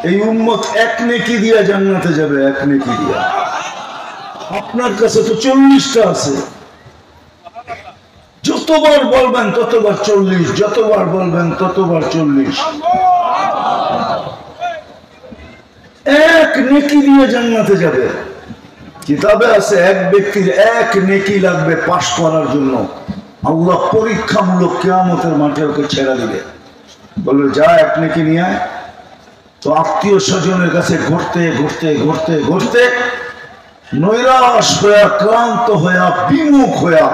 এই উম্মত এক নেকি দিয়া জান্নাতে যাবে, এক নেকি দিয়া। আপনার কাছে তো 40টা আছে, যতবার বলবেন ততবার 40, যতবার বলবেন ততবার 40। এক নেকি দিয়ে জান্নাতে যাবে। কিতাবে আছে এক ব্যক্তির এক নেকি লাগবে পাশ করার জন্য। আল্লাহ পরীক্ষামূলক কিয়ামতের মাঠে ওকে ছেড়ে দিবে, বলবে যা এক নেকি নিয়ে আয়। তো আত্মীয় স্বজনের কাছে ঘুরতে ঘুরতে ঘুরতে ঘুরতে নৈরাশ হইয়া, ক্লান্ত হইয়া, বিমুখ হইয়া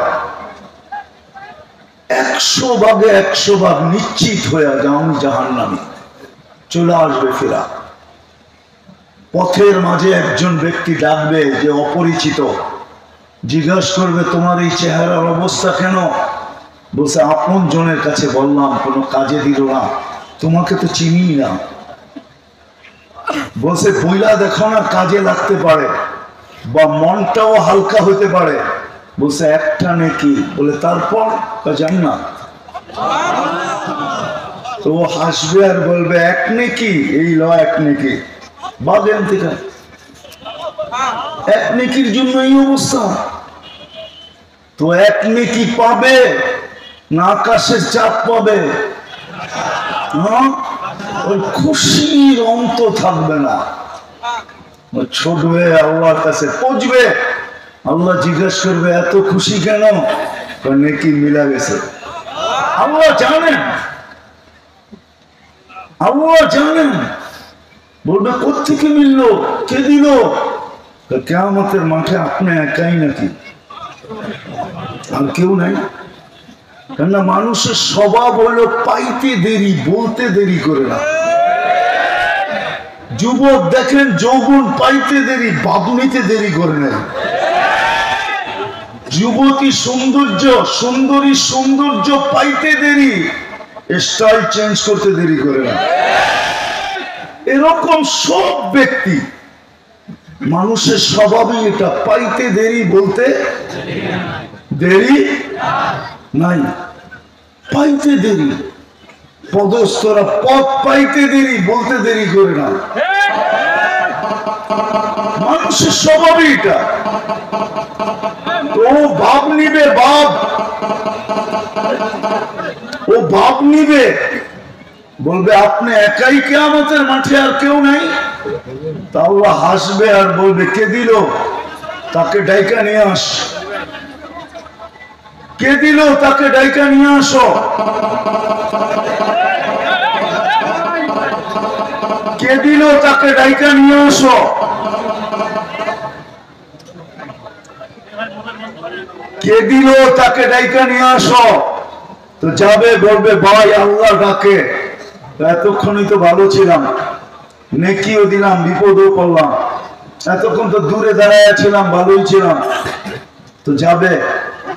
100 ভাগে 100 ভাগ নিশ্চিত হইয়া যে আমি জাহান্নামী, চলে আসবে ফেরা। পথের মাঝে একজন ব্যক্তি ডাকবে যে অপরিচিত, জিজ্ঞাসা করবে তোমার এই চেহারার অবস্থা কেন? বলছে আপন জনের কাছে বললাম, কোনো কাজে দিল না, তোমাকে তো চিনি না। বলছে বইলা দেখো না, কাজে লাগতে পারে বা মনটাও হালকা হতে পারে। বলছে একটা নেকি। বলে তারপর? জানি না। তো ও হাসবে আর বলবে এক নেকি, এই ল এক নেকি, বাগেন থেকে এক নেকির জন্য এই অবস্থা। তো এক নেকি পাবে না আকাশের চাপ পাবে? ওই খুশির অন্ত থাকবে না, ছুটবে আল্লাহর কাছে পৌঁছবে। আল্লাহ জিজ্ঞাসা করবে এত খুশি কেন? নেকি মিলা গেছে। আল্লাহ জানেন, আল্লাহ জানেন। বলবে কোত্থেকে মিললো, কে দিল? কিয়ামতের মাঠে আপনি একাই নাকি, আর কেউ নাই? কেননা মানুষের স্বভাব হলো পাইতে দেরি, বলতে দেরি করে না। যুবক দেখেন যৌবন পাইতে দেরি, বাদুনিতে দেরি করে না। যুবতী সৌন্দর্য, সুন্দরী সৌন্দর্য পাইতে দেরি, স্টাইল চেঞ্জ করতে দেরি করে না। এরকম সব ব্যক্তি, মানুষের স্বভাবই এটা, পাইতে দেরি, বলতে দেরি নাই। পাইতে দেরি, পদস্থরা পথ পাইতে দেরি, বলতে দেরি করে না। মানুষের স্বভাবই এটা। ও ভাব নিবে, ভাব, ও ভাব নিবে, বলবে আপনি একাই কিয়ামতের মাঠে, আর কেউ নাই। তা আল্লাহ হাসবে আর বলবে কে দিল? তাকে ডাইকা নিয়ে আস। কে দিল? তাকে ডাইকা নিয়ে আসো। কে দিল? তাকে ডাইকা নিয়ে আসো। কে দিল? তাকে ডাইকা নিয়ে আসো। তো যাবে, বলবে ভাই আল্লাহ ডাকে, এতক্ষণই তো ভালো ছিলাম, নেকিও দিলাম, বিপদও করলাম, এতক্ষণ তো দূরে দাঁড়ায় ছিলাম, ভালোই ছিলাম। তো যাবে,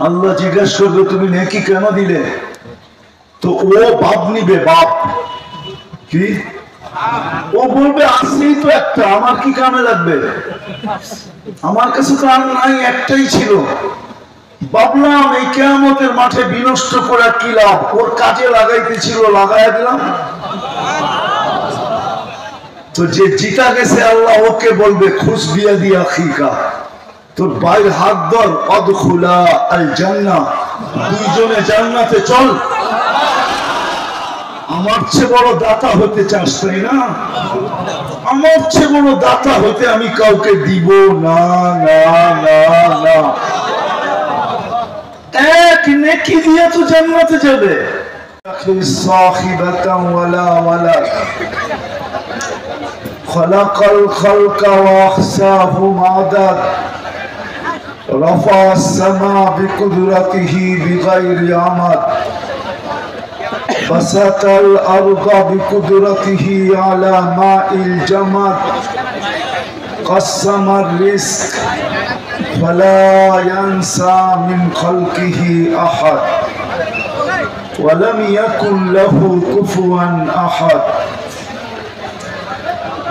আল্লাহ জিজ্ঞাসা করবে তুমি নেকি কেন দিলে? তো ও বাপ নিবে, বাপ কি? ও বলবে আসলেই তো একটা, আমার কি কামে লাগবে, আমার কাছে তো আর নাই, একটাই ছিল, ভাবলাম এই কিয়ামতের মাঠে বিনষ্ট করে কি লাভ, ওর কাজে লাগাইতে ছিল, লাগাইয়া দিলাম। তো যে জিতা গেছে আল্লাহ ওকে বলবে খুশ বিয়া দিয়া খিকা, তোর ভাইয়ের হাত ধর, অদখুলা আল জান্নাহ, দুইজনে জান্নাতে চল। আমার চেয়ে বড় দাতা হতে চাস তাই না? আমার চেয়ে বড় দাতা হতে আমি কাউকে দিব না, না না না। এক নেকি দিয়ে তো জান্নাতে যাবে। সাহিবাতান ওয়ালা ওয়ালাদ খালাকাল খালকা ওয়া আহসাহুম আদাদ رفع السماء بقدرته بغير عمد بسط الأرض بقدرته على ماء الجمد قسم الرزق فلا ينسى من خلقه أحد ولم يكن له كفوا أحد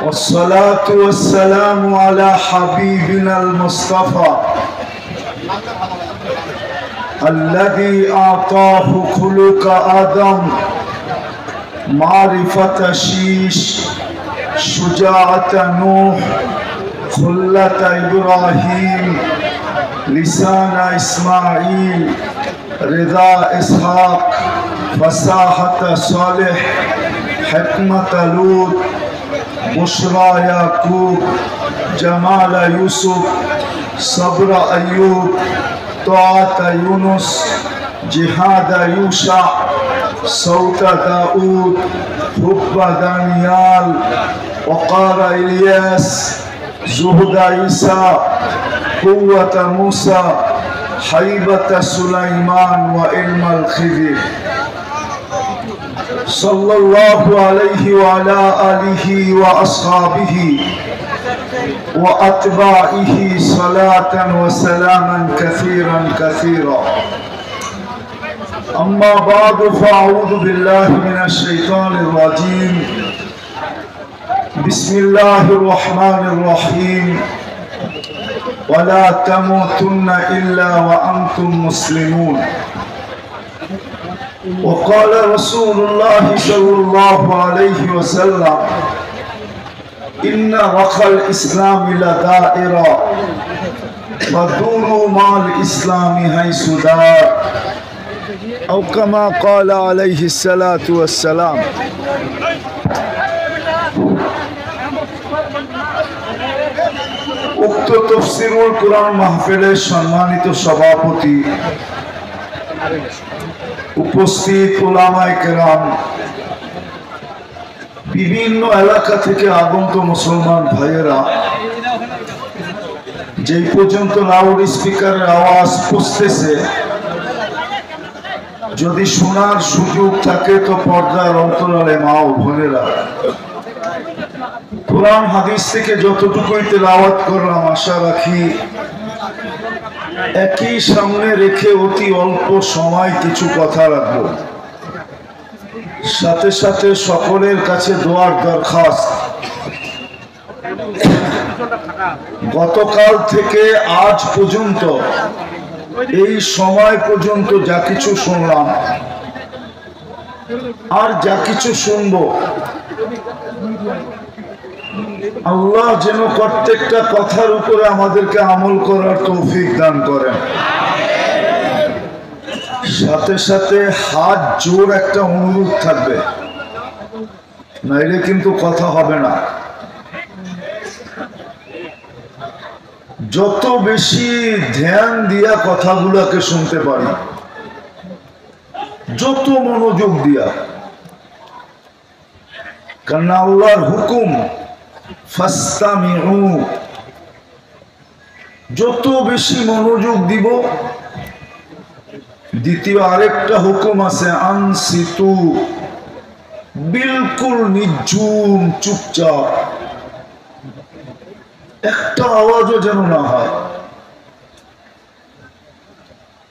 والصلاة والسلام على حبيبنا المصطفى الذي أعطاه خلق آدم معرفة شيش شجاعة نوح، خلة إبراهيم، لسان إسماعيل، رضا إسحاق، فصاحة صالح، حكمة لوط، بشرى يعقوب، جمال يوسف، صبر أيوب، طاعة يونس، جهاد يوشع، صوت داود، حب دانيال، وقار إلياس، زهد عيسى، قوة موسى، حيبة سليمان، وعلم الخضر. صلى الله عليه وعلى آله وأصحابه وأتباعه صلاة وسلاما كثيرا كثيرا. أما بعد فأعوذ بالله من الشيطان الرجيم. بسم الله الرحمن الرحيم. ولا تموتن إلا وأنتم مسلمون. وقال رسول الله صلى الله عليه وسلم: إن رخى الإسلام لدائرة فدوروا مع الإسلام حيث دار، أو كما قال عليه الصلاة والسلام. উক্ত তাফসীরুল কুরআন মাহফিলের সম্মানিত সভাপতি, উপস্থিত উলামায়ে কেরাম, বিভিন্ন এলাকা থেকে আগত মুসলমান ভাইয়েরা, যেই পর্যন্ত লাউড স্পিকারের আওয়াজ পৌঁছতেছে, যদি শোনার সুযোগ থাকে তো পর্দার অন্তরালে মা ও বোনেরা, কোরআন হাদিস থেকে যতটুকুই তেলাওয়াত করলাম, আশা রাখি একই সামনে রেখে অতি অল্প সময় কিছু কথা রাখবো। সাথে সাথে সকলের কাছে দোয়ার দরখাস্ত। গতকাল থেকে আজ পর্যন্ত, এই সময় পর্যন্ত যা কিছু শুনলাম আর যা কিছু শুনবো, আল্লাহ যেন প্রত্যেকটা কথার উপরে আমাদেরকে আমল করার তৌফিক দান করেন। সাথে সাথে হাত জোর একটা অনুরোধ থাকবে, নাইলে কিন্তু কথা হবে না। যত বেশি ধ্যান দিয়া কথাগুলোকে শুনতে পারি, যত মনোযোগ দিয়া, কারণ আল্লাহর হুকুম ফাসতামিউ, যত বেশি মনোযোগ দিব। দ্বিতীয় আরেকটা হুকুম আছে, আনসিতু, বিলকুল নিঝুম চুপচাপ, একটা আওয়াজও যেন না হয়।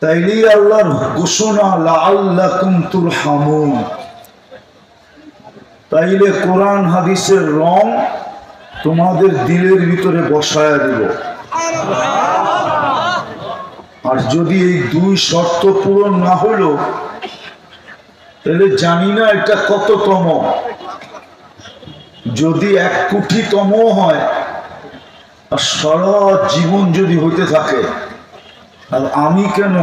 তাইলে আল্লাহর ঘোষণা, লাআল্লাকুম তুরহামুন। তাইলে কোরআন হাদিসের রং তোমাদের দিলের ভিতরে বসায়া দিব। আর যদি এই দুই শর্ত পূরণ না হলো, তাহলে জানি না এটা কততম। যদি 1 কোটিতম হয়, আর সারা জীবন যদি হইতে থাকে, আর আমি কেন,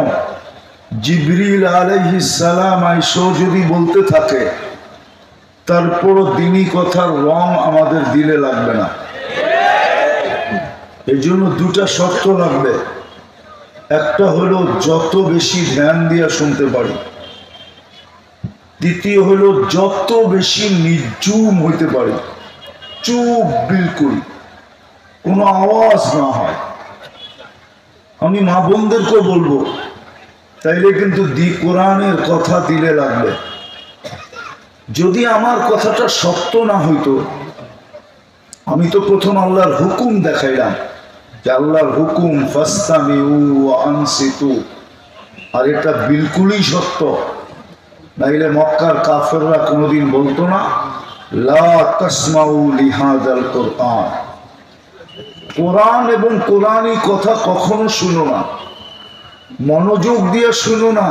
জিবরিল আলাইহিস সালাম আইসা যদি বলতে থাকে, তারপরও দিনী কথার রং আমাদের দিলে লাগবে না। এই জন্য দুটা শর্ত লাগবে। একটা হলো যত বেশি ধ্যান দিয়ে শুনতে পারি, দ্বিতীয় হলো যত বেশি নির্জুম হইতে পারি, চুপ, বিলকুল কোনো আওয়াজ না হয়। আমি মা বোনদেরকেও বলবো, তাইলে কিন্তু কোরআনের কথা দিলে লাগবে। যদি আমার কথাটা সত্য না হইতো, আমি তো প্রথম আল্লাহর হুকুম দেখাইলাম যে আল্লাহর হুকুম ফাসতামিউ ওয়া আনসিতু, আর এটা বিলকুলই সত্য। নাইলে মক্কার কাফেররা কোনোদিন বলতো না লা তাসমাউ লিহাযাল কুরআন, কোরআন এবং কোরআনী কথা কখনো শুনো না, মনোযোগ দিয়ে শুনো না।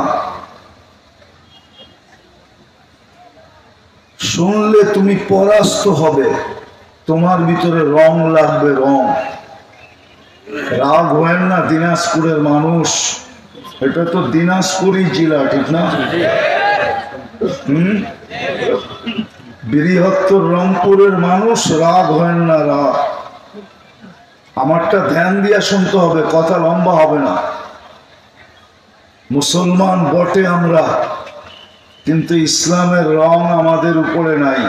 শুনলে তুমি পরাস্ত হবে, তোমার ভিতরে রং লাগবে, রং। রাগ হয় না, দিনাজপুরের মানুষ, এটা তো দিনাজপুরই জেলা, ঠিক না? বৃহত্তর রংপুরের মানুষ, রাগ হয় না, রাগ। আমারটা ধ্যান দিয়ে শুনতে হবে, কথা লম্বা হবে না। মুসলমান বটে আমরা, কিন্তু ইসলামের রং আমাদের উপরে নাই।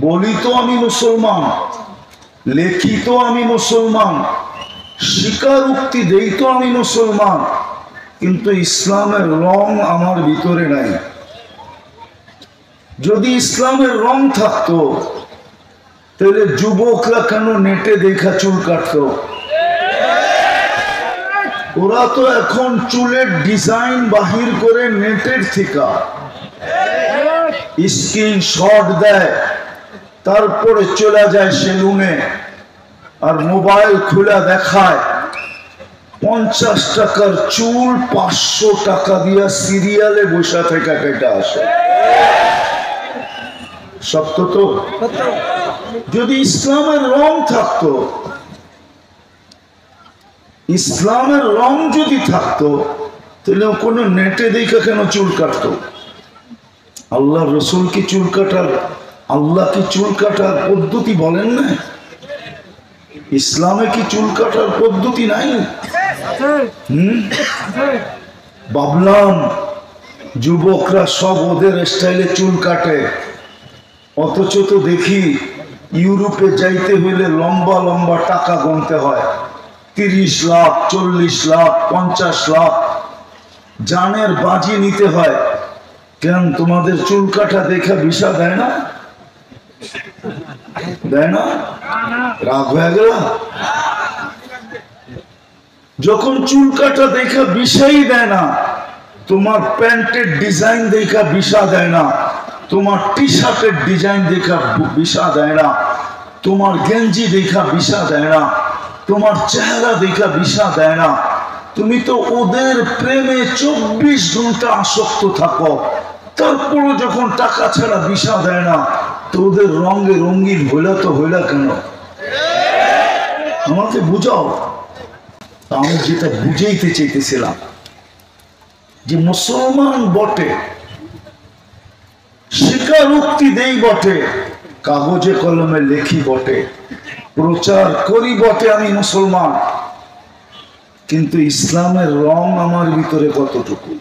বলি তো আমি মুসলমান, লেখি তো আমি মুসলমান, স্বীকারোক্তি দেই তো আমি মুসলমান, কিন্তু ইসলামের রং আমার ভিতরে নাই। যদি ইসলামের রং থাকতো তাহলে যুবকরা কেন নেটে দেখা চুল কাটতো? ওরা তো এখন চুলের ডিজাইন বাহির করে নেটের থেকে স্ক্রিনশট দেয়, তারপরে চলে যায় সেলুনে, আর মোবাইল খুলে দেখায় 50 টাকার চুল 500 টাকা দিয়া সিরিয়ালে বসা থেকে কেটে আসে। সত্য তো? যদি ইসলামের রং থাকতো, ইসলামের রং যদি থাকতো, তাহলে কোন নেটে দেখে কেন চুল কাটতো? আল্লাহ রসুল কি চুল কাটার, আল্লাহ কি চুল কাটার পদ্ধতি বলেন না? ইসলামে কি চুল কাটার পদ্ধতি নাই? ভাবলাম যুবকরা সব ওদের স্টাইলে চুল কাটে, অথচ তো দেখি ইউরোপে যাইতে হইলে লম্বা লম্বা টাকা গুনতে হয়, 30 লাখ, 40 লাখ, 50 লাখ জানের বাজি নিতে হয়। কেন তোমাদের চুল কাটা দেখা ভিসা দেয় না? দেয় না? রাগ হয়ে গেল? যখন চুল কাটা দেখা ভিসাই দেয় না, তোমার প্যান্টের ডিজাইন দেখা ভিসা দেয় না, তোমার টি শার্টের ডিজাইন দেখা ভিসা দেয় না, তোমার গেঞ্জি দেখা ভিসা দেয় না, তোমার চেহারা দেখা ভিসা দেয় না, তুমি তো ওদের প্রেমে 24 ঘন্টা আসক্ত থাকো, তারপরে যখন টাকা ছাড়া ভিসা দেয় না, তো ওদের রঙে রঙিন হইলা তো হইলা কেন? আমাকে বুঝাও। আমি যেটা বুঝাইতে চাইতেছিলাম যে মুসলমান বটে, স্বীকারোক্তি দেই বটে, কাগজে কলমে লেখি বটে, প্রচার করি বটে আমি মুসলমান, কিন্তু ইসলামের রং আমার ভিতরে কতটুকু?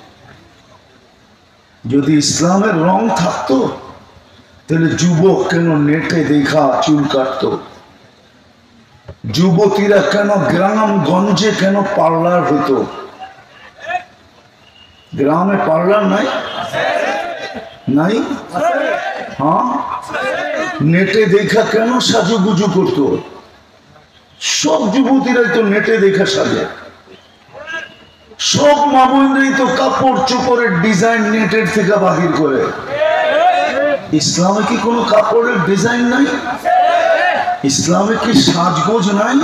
যদি ইসলামের রং থাকতো তাহলে যুবক কেন নেটে দেখা চুল কাটতো? যুবতীরা কেন গ্রাম গঞ্জে কেন পার্লার হতো? গ্রামে পার্লার নাই? নাই? হ্যাঁ, নেটে দেখা কেন সাজুগুজু করতো? সব যুবতীরাই তো নেটে দেখা সাজে, সব মা বোনরাই তো কাপড় চোপড়ের ডিজাইন নেটের থেকে বাহির করে। ইসলামে কি কোনো কাপড়ের ডিজাইন নাই? ইসলামে কি সাজগোজ নাই?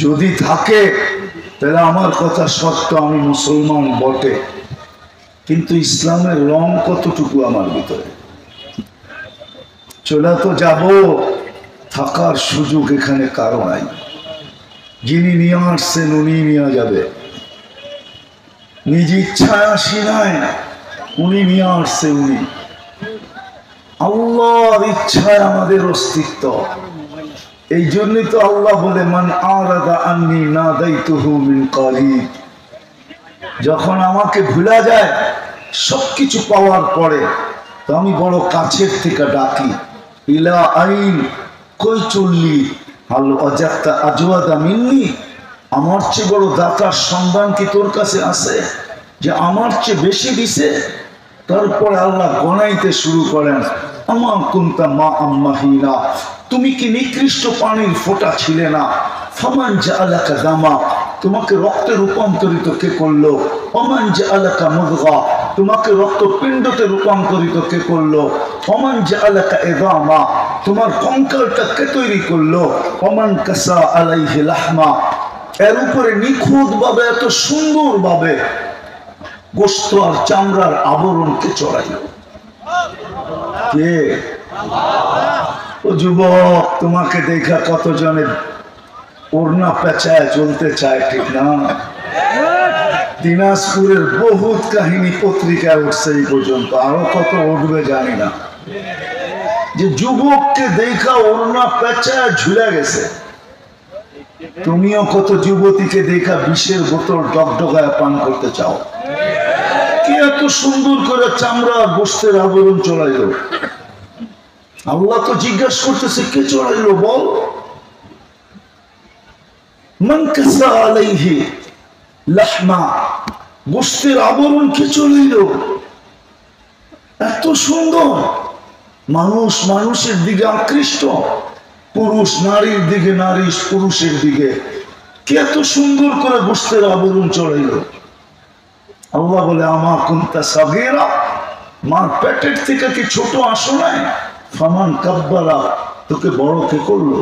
যদি থাকে তাহলে আমার কথা সত্য, আমি মুসলমান বটে, কিন্তু ইসলামের রং কতটুকু আমার ভিতরে? চলে তো যাব, থাকার সুযোগ এখানে কারো নাই। যিনি নিয়ে আসছেন উনি নিয়ে যাবে, নিজ ইচ্ছায় আসি নাই, উনি নিয়ে আসছে, উনি আল্লাহর ইচ্ছায় আমাদের অস্তিত্ব। এই জন্যই তো আল্লাহ বলে, মান আরাদা আন্নি নাদাইতুহু মিন কারিব, যখন আমাকে ভুলা যায় সবকিছু পাওয়ার পরে, তো আমি বড় কাছের থেকে ডাকি, ইলা আইন, কই চললি, হাল অজাক্তা আজওয়াদা মিন্নি, আমার চেয়ে বড় দাতার সন্ধান কি তোর কাছে আছে যে আমার চেয়ে বেশি দিছে? তারপরে আল্লাহ গণাইতে শুরু করেন, আমা কুনতা মা আম্মাহিনা, তুমি কি নিকৃষ্ট পানির ফোঁটা ছিলে না? ফামান জাআলাকা দামা, তোমাকে রক্তে রূপান্তরিত কে করলো? ওমান জাআলাকা মুদগা, তোমাকে রক্তপিণ্ডতে রূপান্তরিত কে করলো? ওমান জাআলাকা ইযামা, তোমার কঙ্কালটা কে তৈরি করলো? ওমান কাসা আলাইহি লাহমা, এর উপরে নিখুঁত ভাবে, এত সুন্দর ভাবে গোশত আর চামড়ার আবরণকে চড়াইল। কে? ও যুবক, তোমাকে দেখা কতজনে ওড়না পেঁচায় চলতে চায়, ঠিক না? দিনাজপুরের বহুত কাহিনী পত্রিকায় উঠছে এই পর্যন্ত, আরো কত উঠবে জানি না। যে যুবককে দেখা ওড়না পেঁচায় ঝুলে গেছে। তুমিও কত যুবতীকে দেখা বিষের বোতল ডগডগায় পান করতে চাও। কে এত সুন্দর করে চামড়া গোস্তের আবরণ চড়াইল? আল্লাহ তো জিজ্ঞাসা করতেছে, কে চড়াইল বল? মান কাসা আলাইহি লাহমা, গোস্তের আবরণ কে চড়াইল? এত সুন্দর মানুষ মানুষের দিকে আকৃষ্ট, পুরুষ নারীর দিকে, নারী পুরুষের দিকে। কে এত সুন্দর করে গোস্তের আবরণ চড়াইল? আল্লাহ বলে, আমা কুনতা সাগীরা, মার পেটের থেকে কি ছোট আসো নাই? ফামান কাব্বারা, তোকে বড় কে করলো?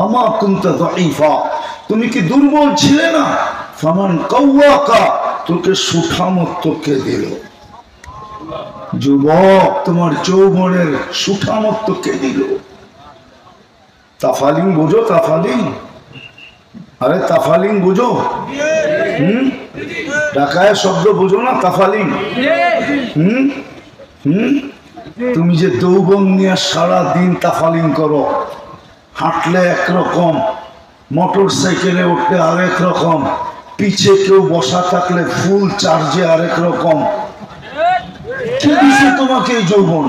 আমা কুনতা দাঈফা, তুমি কি দুর্বল ছিলে না? ফামান কাওয়াকা, তোকে সুঠামত্ব কে দিল? যুবক, তোমার যৌবনের সুঠামত্ব কে দিল? তাফালিং বোঝো? তাফালিং, আরে তাফালিং বোঝো? ঢাকায় শব্দ বোঝো না? তাফালিং। তুমি যে যৌবন নিয়ে সারা দিন তাফালিং করো, হাঁটলে একরকম, মোটর সাইকেলে উঠলে আরেক রকম, পিছে কেউ বসা থাকলে ফুল চার্জে আরেক রকম। কে দিছে তোমাকে এই যৌবন?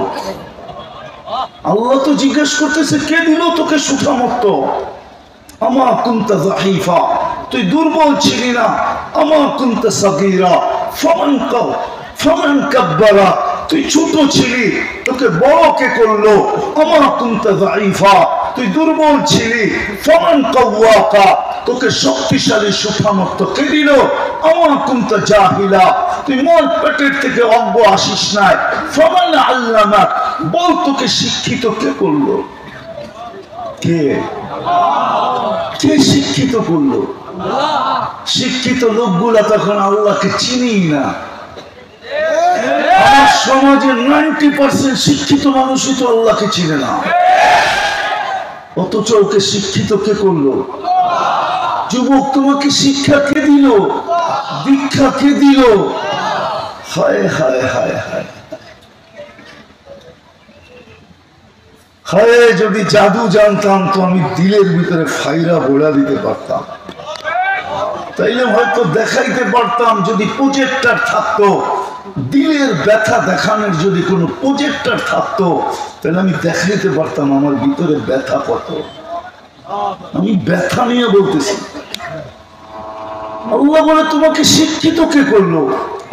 আল্লাহ তো জিজ্ঞেস করতেছে, কে দিল তোকে সুঠামত্ব? আমা কুনতা যাহিফা, তুই দুর্বল ছিলি না। আমা কুনতা সাগীরা, ফামান কাব্বারা, তুই ছোট ছিলি, তোকে বড় কে করলো? আমা কুনতা যাহিফা, তুই দুর্বল ছিলি। ফামান কাওয়াকা, তোকে শক্তিশালী সুঠামত্ব কে দিল? আমা কুনতা জাহিলা, তুই মন পেটের থেকে অজ্ঞ আসিস নাই। ফামান আল্লামাক, বল তোকে শিক্ষিত কে করলো? কে? কে শিক্ষিত করলো? শিক্ষিত লোকগুলা তখন আল্লাহকে চিনি না। আমার সমাজের 90% শিক্ষিত মানুষই তো আল্লাহকে চিনে না, অথচ ওকে শিক্ষিত কে করলো? যুবক, তোমাকে শিক্ষা কে দিল? দীক্ষা কে দিল? হায় হায় হায় হায় হায়, যদি জাদু জানতাম তো আমি দিলের ভিতরে ফাইরা বোড়া দিতে পারতাম, তাইলে হয়তো দেখাইতে পারতাম। যদি প্রজেক্টর থাকতো, দিলের ব্যথা দেখানোর যদি কোনো প্রজেক্টর থাকতো, তাহলে আমি দেখাইতে পারতাম আমার ভিতরে ব্যথা কত। আমি ব্যথা নিয়ে বলতেছি। আল্লাহ বলে, তোমাকে শিক্ষিত কে করলো?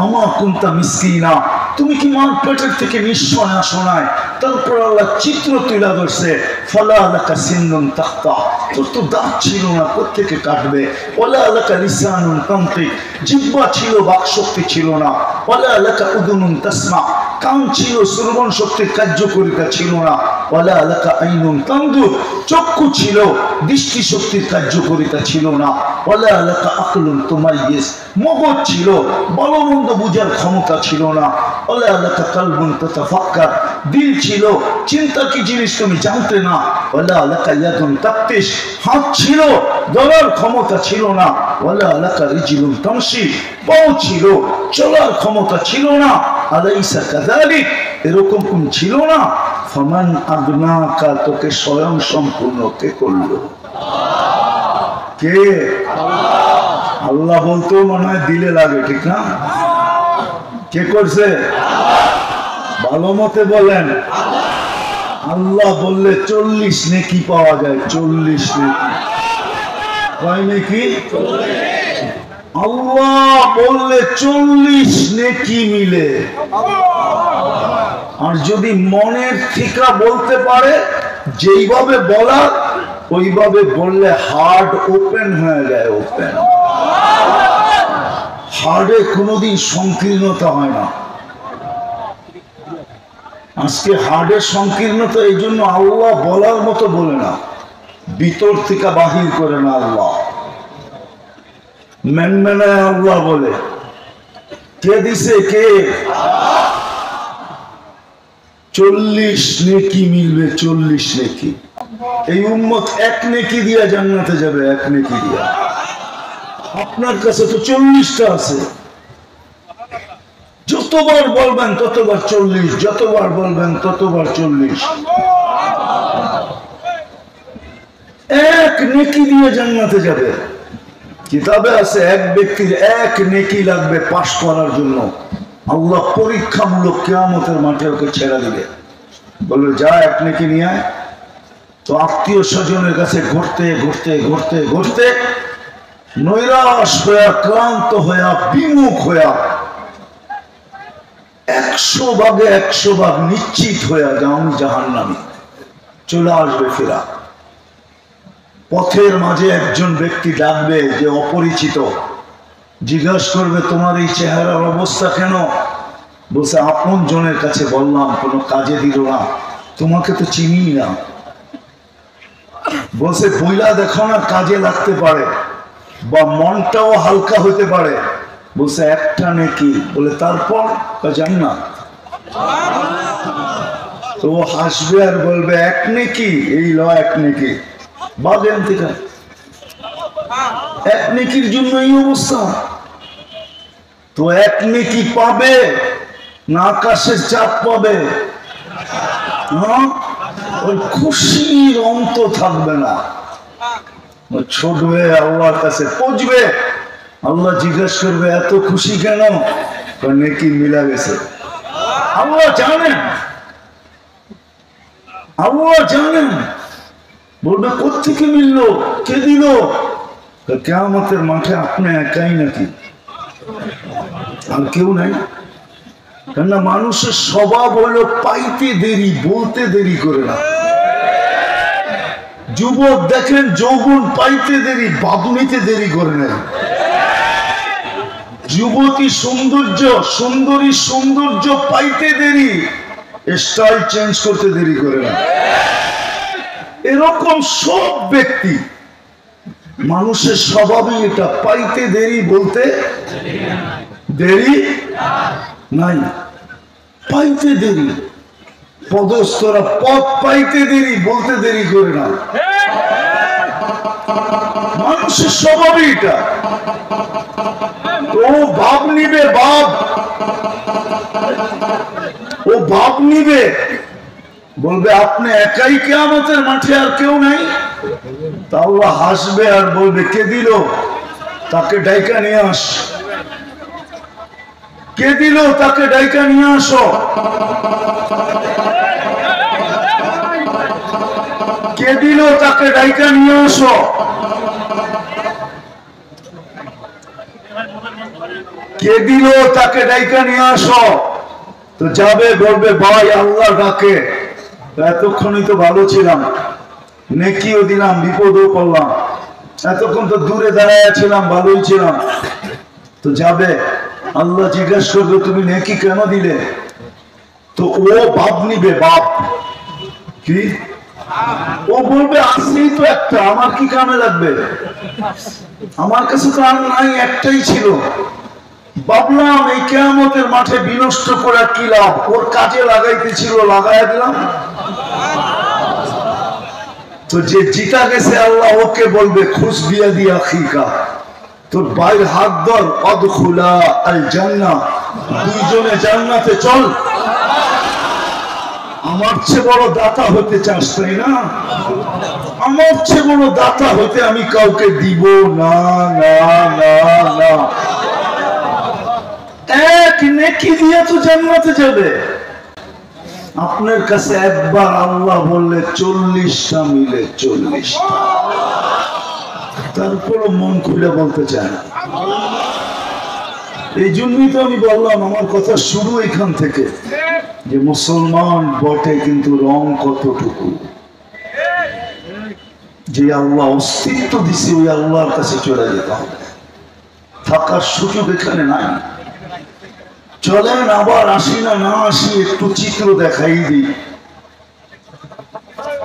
আমা কুনতা মিসকিনা, তুমি কি মার পেটের থেকে নিঃস্বয় আসো নাই? তারপর আল্লাহ চিত্র তুলে ধরছে, ফালা লাকা সিন্নুন তাখতা, তোর তো দাঁত ছিল না, কোত্থেকে কাটবে? ওয়ালা লাকা লিসানুন তানতিক, জিহ্বা ছিল, বাক শক্তি ছিল না। ওয়ালা লাকা উদুনুন তাসমা, কান ছিল, শ্রবণ শক্তির কার্যকারিতা ছিল না। ওয়ালা লাকা আইনুন তানদুর, চক্ষু ছিল, দৃষ্টি শক্তির কার্যকারিতা ছিল না। ওয়ালা লাকা আকলুন তুমাইয়িজ, মগজ ছিল, ভালো মন্দ বুঝার ক্ষমতা ছিল না। ওয়ালা লাকা কালবুন তাতাফাক্কার, দিল ছিল, চিন্তা কি জিনিস তুমি জানতে না। ওয়ালা লাকা ইয়াদুন তাফতিশ, হাত ছিল, ধরার ক্ষমতা ছিল না। ওয়ালা লাকা রিজলুন তামশি, পাও ছিল, চলার ক্ষমতা ছিল না। আলাইসা কাযালিক, এরকম কোন ছিল না? ফামান আগনাকা, তোকে স্বয়ং সম্পূর্ণ কে করলো? কে? আল্লাহ বলতো মনে হয় দিলে লাগে, ঠিক না? কে করছে? ভালো মতে বলেন। আল্লাহ বললে 40 নেকি পাওয়া যায়। 40 নেকি কয় নেকি? আল্লাহ বললে 40 নেকি মিলে। আর যদি মনের ঠিকা বলতে পারে, যেইভাবে বলা ওইভাবে বললে হার্ট ওপেন হয়ে যায়। ওপেন হার্টে কোনোদিন সংকীর্ণতা হয় না। আজকে হার্টের সংকীর্ণতা এই জন্য আল্লাহ বলার মতো বলে না, ভিতর থেকে বাহির করে না। আল্লাহ মেনমেনায় আল্লাহ বলে। কে দিছে? কে? 40 নেকি মিলবে, 40 নেকি। এই উম্মত এক নেকি দিয়া জান্নাতে যাবে, এক নেকি দিয়া। আপনার কাছে তো 40টা আছে, যতবার বলবেন ততবার 40, যতবার বলবেন ততবার 40। এক নেকি দিয়ে জান্নাতে যাবে। কিতাবে আছে এক ব্যক্তির এক নেকি লাগবে পাশ করার জন্য। আল্লাহ পরীক্ষামূলক কিয়ামতের মাঠে ওকে ছেড়ে দিবে, বলবে যা এক নেকি নিয়ে আয়। তো আত্মীয় স্বজনের কাছে ঘুরতে ঘুরতে ঘুরতে ঘুরতে নৈরাশ হইয়া, ক্লান্ত হইয়া, বিমুখ হইয়া 100 ভাগে 100 ভাগ নিশ্চিত হইয়া যে আমি জাহান্নামী, চলে আসবে ফেরা। পথের মাঝে একজন ব্যক্তি ডাকবে যে অপরিচিত, জিজ্ঞাসা করবে তোমার এই চেহারার অবস্থা কেন? বলছে আপন জনের কাছে বললাম, কোনো কাজে দিল না, তোমাকে তো চিনি না। বলছে বইলা দেখো না, কাজে লাগতে পারে, বা মনটাও হালকা হতে পারে। বলছে একটা নেকি। বলে তারপর? জানি না। তো ও হাসবে আর বলবে এক নেকি, এই ল এক নেকি। বাগেন থেকে এক নেকির জন্য এই অবস্থা। তো এক নেকি পাবে না আকাশের চাপ পাবে? ওই খুশির অন্ত থাকবে না, ছুটবে আল্লাহর কাছে পৌঁছবে। আল্লাহ জিজ্ঞেস করবে এত খুশি কেন? নেকি মিলা গেছে। আল্লাহ জানেন, আল্লাহ জানেন। বলবে কোত্থেকে মিললো, কে দিল? কিয়ামতের মাঠে আপনি একাই নাকি, আর কেউ নাই। কেননা মানুষের স্বভাব হলো পাইতে দেরি, বলতে দেরি করে না। যুবক দেখেন যৌবন পাইতে দেরি, বাবুনিতে দেরি করে না। যুবতী সৌন্দর্য, সুন্দরী সৌন্দর্য পাইতে দেরি, স্টাইল চেঞ্জ করতে দেরি করে না। এরকম সব ব্যক্তি, মানুষের স্বভাবই এটা, পাইতে দেরি, বলতে দেরি নাই। পাইতে দেরি, পদস্থরা পথ পাইতে দেরি, বলতে দেরি করে না। মানুষের স্বভাবই এটা। ও ভাব নিবে, ভাব, ও ভাব নিবে, বলবে আপনি একাই কিয়ামতের মাঠে, আর কেউ নাই। তা আল্লাহ হাসবে আর বলবে কে দিল? তাকে ডাইকা নিয়ে আস। কে দিল? তাকে ডাইকা নিয়ে আসো। কে দিল? তাকে ডাইকা নিয়ে আসো। কে দিল? তাকে ডাইকা নিয়ে আসো। তো যাবে, বলবে ভাই আল্লাহ ডাকে, এতক্ষণই তো ভালো ছিলাম, নেকিও দিলাম, বিপদও করলাম, এতক্ষণ তো দূরে দাঁড়ায় ছিলাম, ভালোই ছিলাম। তো যাবে, আল্লাহ জিজ্ঞাসা করবে তুমি নেকি কেন দিলে? তো ও বাপ নিবে, বাপ কি? ও বলবে আসলেই তো একটা, আমার কি কামে লাগবে? আমার কাছে তো আর নাই, একটাই ছিল। ভাবলাম এই কিয়ামতের মাঠে বিনষ্ট করে কি লাভ, ওর কাজে লাগাইতে ছিল, লাগাই দিলাম। তো যে জিতা গেছে, আল্লাহ ওকে বলবে খুশ বিয়া দিয়া খিকা, তোর ভাইয়ের হাত ধর, আদখুলা আল জান্নাহ, দুইজনে জান্নাতে চল। আমার চেয়ে বড় দাতা হতে চাস তাই না? আমার চেয়ে বড় দাতা হতে আমি কাউকে দিব না, না, না, না। এক নেকি দিয়ে তো জান্নাতে যাবে। আপনার কাছে একবার আল্লাহ বললে 40টা মিলে, 40টা। তারপরও মন খুলে বলতে চায় না। এই জন্যই তো আমি বললাম আমার কথা শুরু এখান থেকে, যে মুসলমান বটে কিন্তু রং কতটুকু। যে আল্লাহ অস্তিত্ব দিছে ওই আল্লাহর কাছে চলে যেতে হবে, থাকার সুযোগ এখানে নাই। চলেন আবার আসি না, না আসি, একটু চিত্র দেখাই দিই।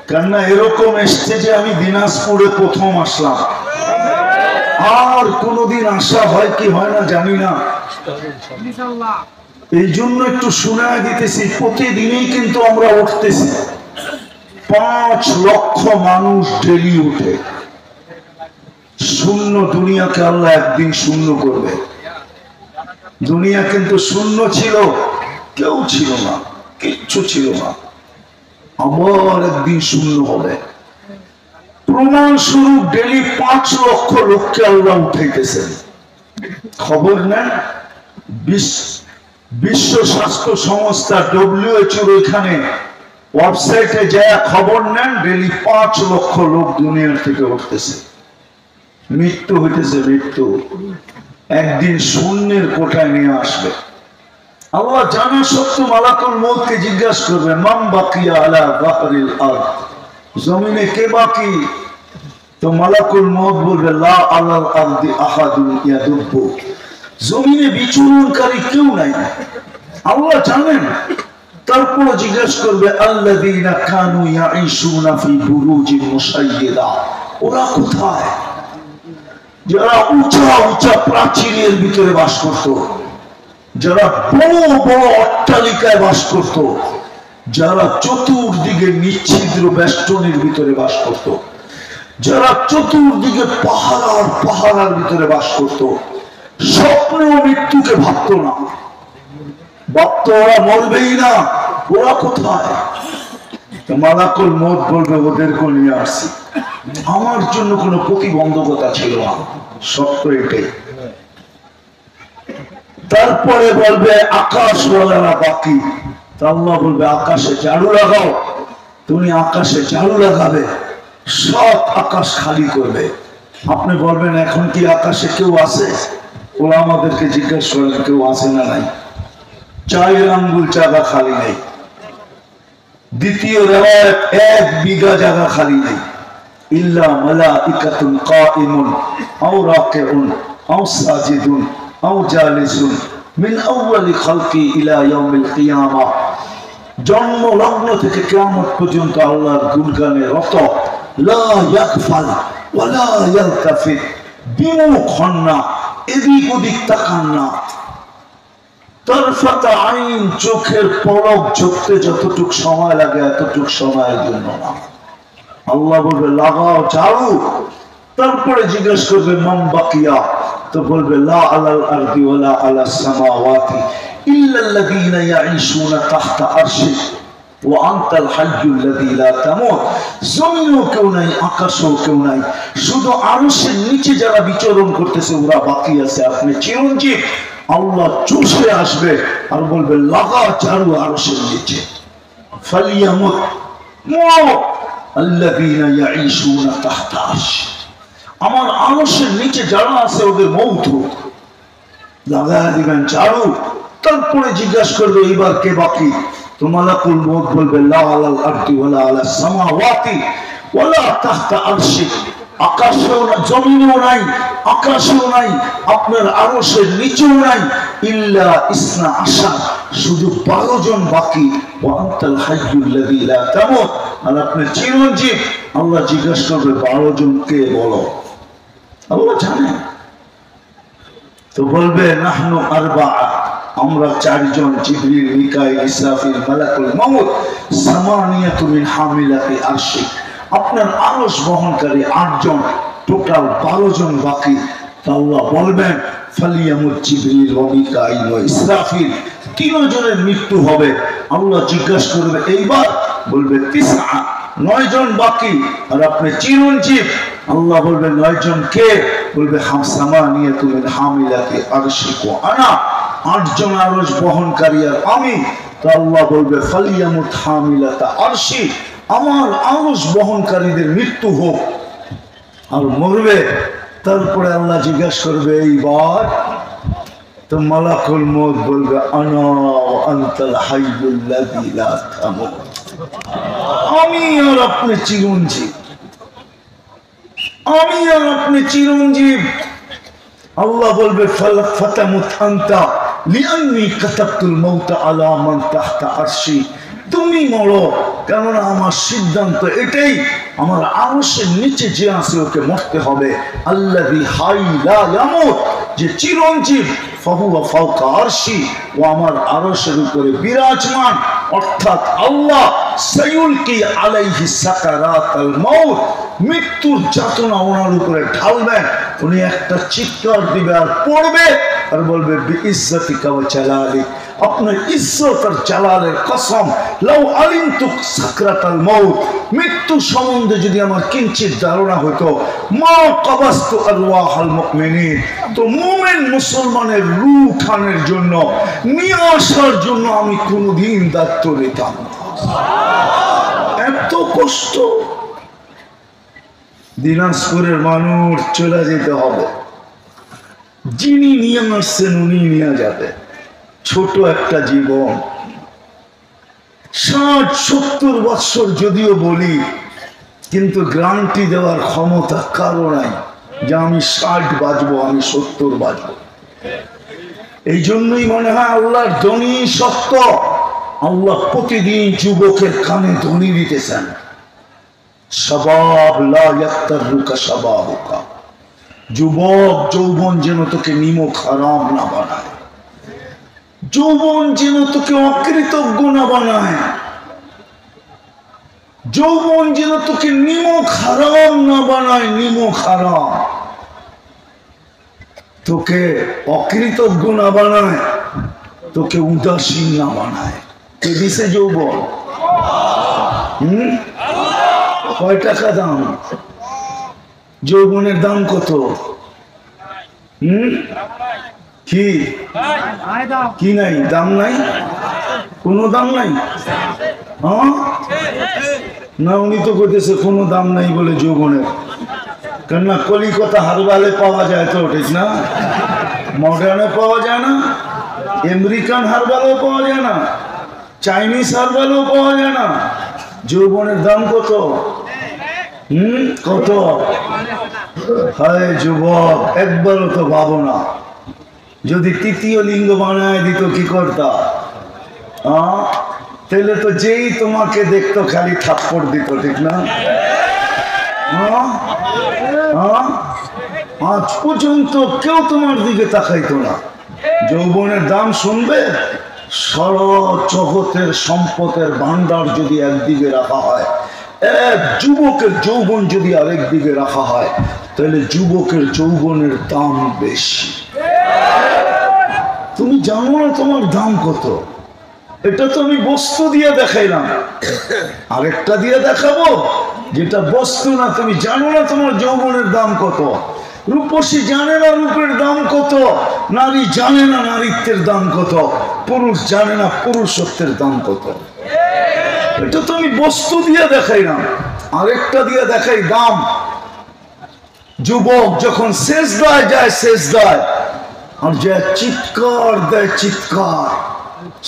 কেননা এরকম স্টেজে আমি দিনাজপুরে প্রথম আসলাম, আর কোনদিন আসা হয় কি হয় না জানি না। এই জন্য একটু শোনায় দিতেছি, প্রতিদিনই কিন্তু আমরা উঠতেছি। 5 লক্ষ মানুষ ডেলি উঠে। শূন্য দুনিয়াকে আল্লাহ একদিন শূন্য করবে। দুনিয়া কিন্তু শূন্য ছিল, কেউ ছিল না, কিচ্ছু ছিল না, আবার একদিন শূন্য হবে। প্রমাণ স্বরূপ ডেলি 5 লক্ষ লোককে আল্লাহ উঠাইতেছেন। খবর নেন, বিশ্ব স্বাস্থ্য সংস্থা WHO এখানে ওয়েবসাইটে যায় খবর নেন, ডেলি 5 লক্ষ লোক দুনিয়ার থেকে উঠতেছে। মৃত্যু হইতেছে, মৃত্যু একদিন শূন্যের কোঠায় নিয়ে আসবে। আল্লাহ জানা সত্য মালাকুল মউতকে জিজ্ঞাসা করবে, মান বাকিয়া আলা যাহরিল আরদ, জমিনে কে বাকি? তো মালাকুল মউত বলবে, লা আলাল আরদি আহাদুন ইয়াদুব্বু, জমিনে বিচরণকারী কেউ নাই। আল্লাহ জানেন। তারপর জিজ্ঞাসা করবে, আল্লাযীনা কানু ইয়াঈশুনা ফি বুরুজিন মুশাইয়্যিদা, ওরা কোথায়? যারা উঁচা উঁচা প্রাচীরের ভিতরে বাস করত, যারা বড় বড় অট্টালিকায় বাস করত, যারা চতুর্দিকে নিচ্ছিদ্র বেষ্টনীর ভিতরে বাস করত, যারা চতুর্দিকে পাহাড়ার ভিতরে বাস করত, স্বপ্নেও মৃত্যুকে ভাবত না, ভাবত ওরা মরবেই না, ওরা কোথায়? মালাকুল মউত বলবে, ওদেরকে নিয়ে আসছি। আমার জন্য কোনো প্রতিবন্ধকতা ছিল না, সত্য এটাই। তারপরে বলবে, আকাশওয়ালারা বাকি। আল্লাহ বলবে, আকাশে ঝাড়ু লাগাও। তুমি আকাশে ঝাড়ু লাগাবে, সব আকাশ খালি করবে। আপনি বলবেন, এখন কি আকাশে কেউ আছে? ওরা আমাদেরকে জিজ্ঞাসা করেন, কেউ আছে না নাই? 4 আঙ্গুল জায়গা খালি নেই। দ্বিতীয় রিওয়ায়াত, 1 বিঘা জায়গা খালি নেই। ইল্লা মালাইকাতুন কাইমুন আও রাকিউন আও সাজিদুন আও জালিসুন মিন আউয়ালি খালকি ইলা ইয়াউমিল কিয়ামাহ, জন্ম লগ্ন থেকে কিয়ামত পর্যন্ত আল্লাহর গুণগানে রত, লা ইয়াগফাল ওয়া লা ইয়ালতাফিত, বিমুখ হন না, এদিক ওদিক তাকান না। তারফাতা আইন, চোখের পলক ঝুঁকতে যতটুক সময় লাগে এতটুক সময়ের জন্য না। আল্লাহ বলবে, লাগাও ঝাড়ু। তারপরে জিজ্ঞেস করবে, মান বাকিয়া? তো বলবে, লা আলাল আরদি ওয়ালা আলাস সামাওয়াতি ইল্লাল্লাযীনা ইয়াঈশুনা তাহতা আরশি ওয়া আনতাল হাইয়্যুল্লাযী লা তামুত, জমিনও কেউ নাই, আকাশও কেউ নাই, শুধু আরশের নিচে যারা বিচরণ করতেছে ওরা বাকি আছে। আপনি চিরঞ্জীব। আল্লাহ চুষে আসবে আর বলবে, লাগা ঝাড়ু আরশের নিচে। ফালিয়ামুত আল্লাযীনা ইয়াঈশুনা তাহতা আরশি, আমার আরশের নিচে যারা আছে ওদের মউত হোক। লাগায় দিবেন ঝাড়ু। তারপরে জিজ্ঞাসা করবে, এবার কে বাকি? তো মালাকুল মউত বলবে, লা আলাল আরদি ওয়ালা আলাস সামাওয়াতি ওয়ালা তাহতা আরশি, আকাশেও না, জমিনেও নাই, আকাশেও নাই, আপনার আরশের নিচেও নাই, ইল্লা ইসনা আশার, শুধু 12 জন বাকি। ওয়া আনতাল হাইয়্যুল্লাযী লা তামুত, আর আপনি চিরঞ্জীব। আল্লাহ জিজ্ঞাসা করবে, 12 জন কে বলো? আল্লাহ জানেন। তো বলবে, নাহনু আরবাআ, আমরা 4 জন, জিবরিল, মিকাইল, ইসরাফিল, মালাকুল মউত, সামানিয়াতু মিন হামিলাতি আরশি, আপনার আরশ বহনকারী 8 জন, টোটাল 12 জন বাকি। আল্লাহ বলবেন, ফালিয়ামুত জিবরিল ওয়া মিকাইল ওয়া ইসরাফিল, 3 জনের মৃত্যু হবে। আল্লাহ জিজ্ঞাসা করবে, এইবার বলবে, 9 জন বাকি। আর আপনি চিরঞ্জীব। আল্লাহ বলবে, 9 জন কে? বলবে, সামানিয়াতু মিন হামিলাতি আরশি ওয়া আনা, 8 জন আরশ বহনকারী আর আমি। তো আল্লাহ বলবে, ফালিয়ামুত হামিলাতা আরশি, আমার আরশ বহনকারীদের মৃত্যু হোক। আর মরবে। তারপরে আল্লাহ জিজ্ঞাসা করবে, এইবার? তো মালাকুল মউত বলবে, আনা ওয়া আনতাল হাইয়্যুল্লাযী লা তামুত, আমি আর আপনি চিরঞ্জীব, আমি আর আপনি চিরঞ্জীব। আল্লাহ বলবে, ফাতামুত আনতা লিআন্নী কাতাবতুল মাউতা আলা মান তাহতা আরশি, তুমি মরো, কেননা আমার সিদ্ধান্ত এটাই, আমার আরশের নিচে যে আছে ওকে মরতে হবে। আল্লাযী হাই লা ইয়ামুত, যে চিরঞ্জীব। ফাহুয়া ফাওকা আরশি, ও আমার আরশের উপরে বিরাজমান। অর্থাৎ আল্লাহ সায়ুলকি আলাইহি সাকারাতাল মাউত, মৃত্যুর যাতনা ওনার উপরে ঢালবেন। উনি একটা চিৎকার দিবে আর পড়বে আর বলবে বিইজ্জাতিকা ওয়া জালালিক, আপনার ইজ্জত আর জালালের কসম, লাউ আলিমতু সাকরাতাল মাউত, মৃত্যু সম্বন্ধে যদি আমার কিঞ্চিত ধারণা হতো, মা কাবাস্তু আরওয়াহাল মুমিনিন, তো মুমিন মুসলমানের রূহ উঠানোর জন্য, নিয়ে আসার জন্য আমি কোনোদিন দায়িত্ব নিতাম না। এত কষ্ট। দিনাজপুরের মানুষ চলে যেতে হবে, যিনি নিয়ে আসছেন উনি নিয়ে যাবে। ছোট একটা জীবন, 60-70 বৎসর যদিও বলি, কিন্তু গ্যারান্টি দেওয়ার ক্ষমতা কারো নাই যে আমি 60 বাঁচবো, আমি 70 বাঁচবো। এই জন্যই মনে হয় আল্লাহর ধ্বনি সত্য। আল্লাহ প্রতিদিন যুবকের কানে ধ্বনি দিতেছেন, শাবাব লা ইয়াক্তারুকা শাবাবুকা, যুবক যৌবন যেন তোকে নিমক হারাম না বানায়, যৌবন যেন তোকে অকৃতজ্ঞ না বানায়, যৌবন যেন তোকে নিমক হারাম না বানায়, নিমক হারাম তোকে অকৃতজ্ঞ না বানায়, তোকে উদাসীন না বানায়। কে দিছে যৌবন? কয় টাকা দাম? যৌবনের দাম কত? কি কি নাই? দাম নাই? কোনো দাম নাই? হ্যাঁ না, উনি তো করতেছে কোনো দাম নাই বলে যৌবনের। কেননা কলিকাতা হারবালে পাওয়া যায় তো, ঠিক না? মডার্নে পাওয়া যায় না, আমেরিকান হারবালেও পাওয়া যায় না, চাইনিজ হারবালেও পাওয়া যায় না। যৌবনের দাম কত? কত? হায় যুবক, একবারও তো ভাবো না, যদি তৃতীয় লিঙ্গ বানায় দিত কি করতা? তাহলে তো যেই তোমাকে দেখতো খালি থাপ্পড় দিত, ঠিক না? আজ পর্যন্ত কেউ তোমার দিকে তাকাইতো না। যৌবনের দাম শুনবে, সারা জগতের সম্পদের ভান্ডার যদি একদিকে রাখা হয়, এক যুবকের যৌবন যদি আরেক দিকে রাখা হয়, তাহলে যুবকের যৌবনের দাম বেশি। তুমি জানো না তোমার দাম কত? এটা তো আমি বস্তু দিয়ে দেখাইলাম, আরেকটা দিয়ে দেখাবো যেটা বস্তু না। তুমি জানো না তোমার যৌবনের দাম কত। রূপসী জানে না রূপের দাম কত, নারী জানে না নারীত্বের দাম কত, পুরুষ জানে না পুরুষত্বের দাম কত। এটা তো আমি বস্তু দিয়ে দেখাইলাম, আরেকটা দিয়ে দেখাই দাম। যুবক যখন সেজদায় যায়, সেজদায় আর যে চিৎকার দেয়, চিৎকার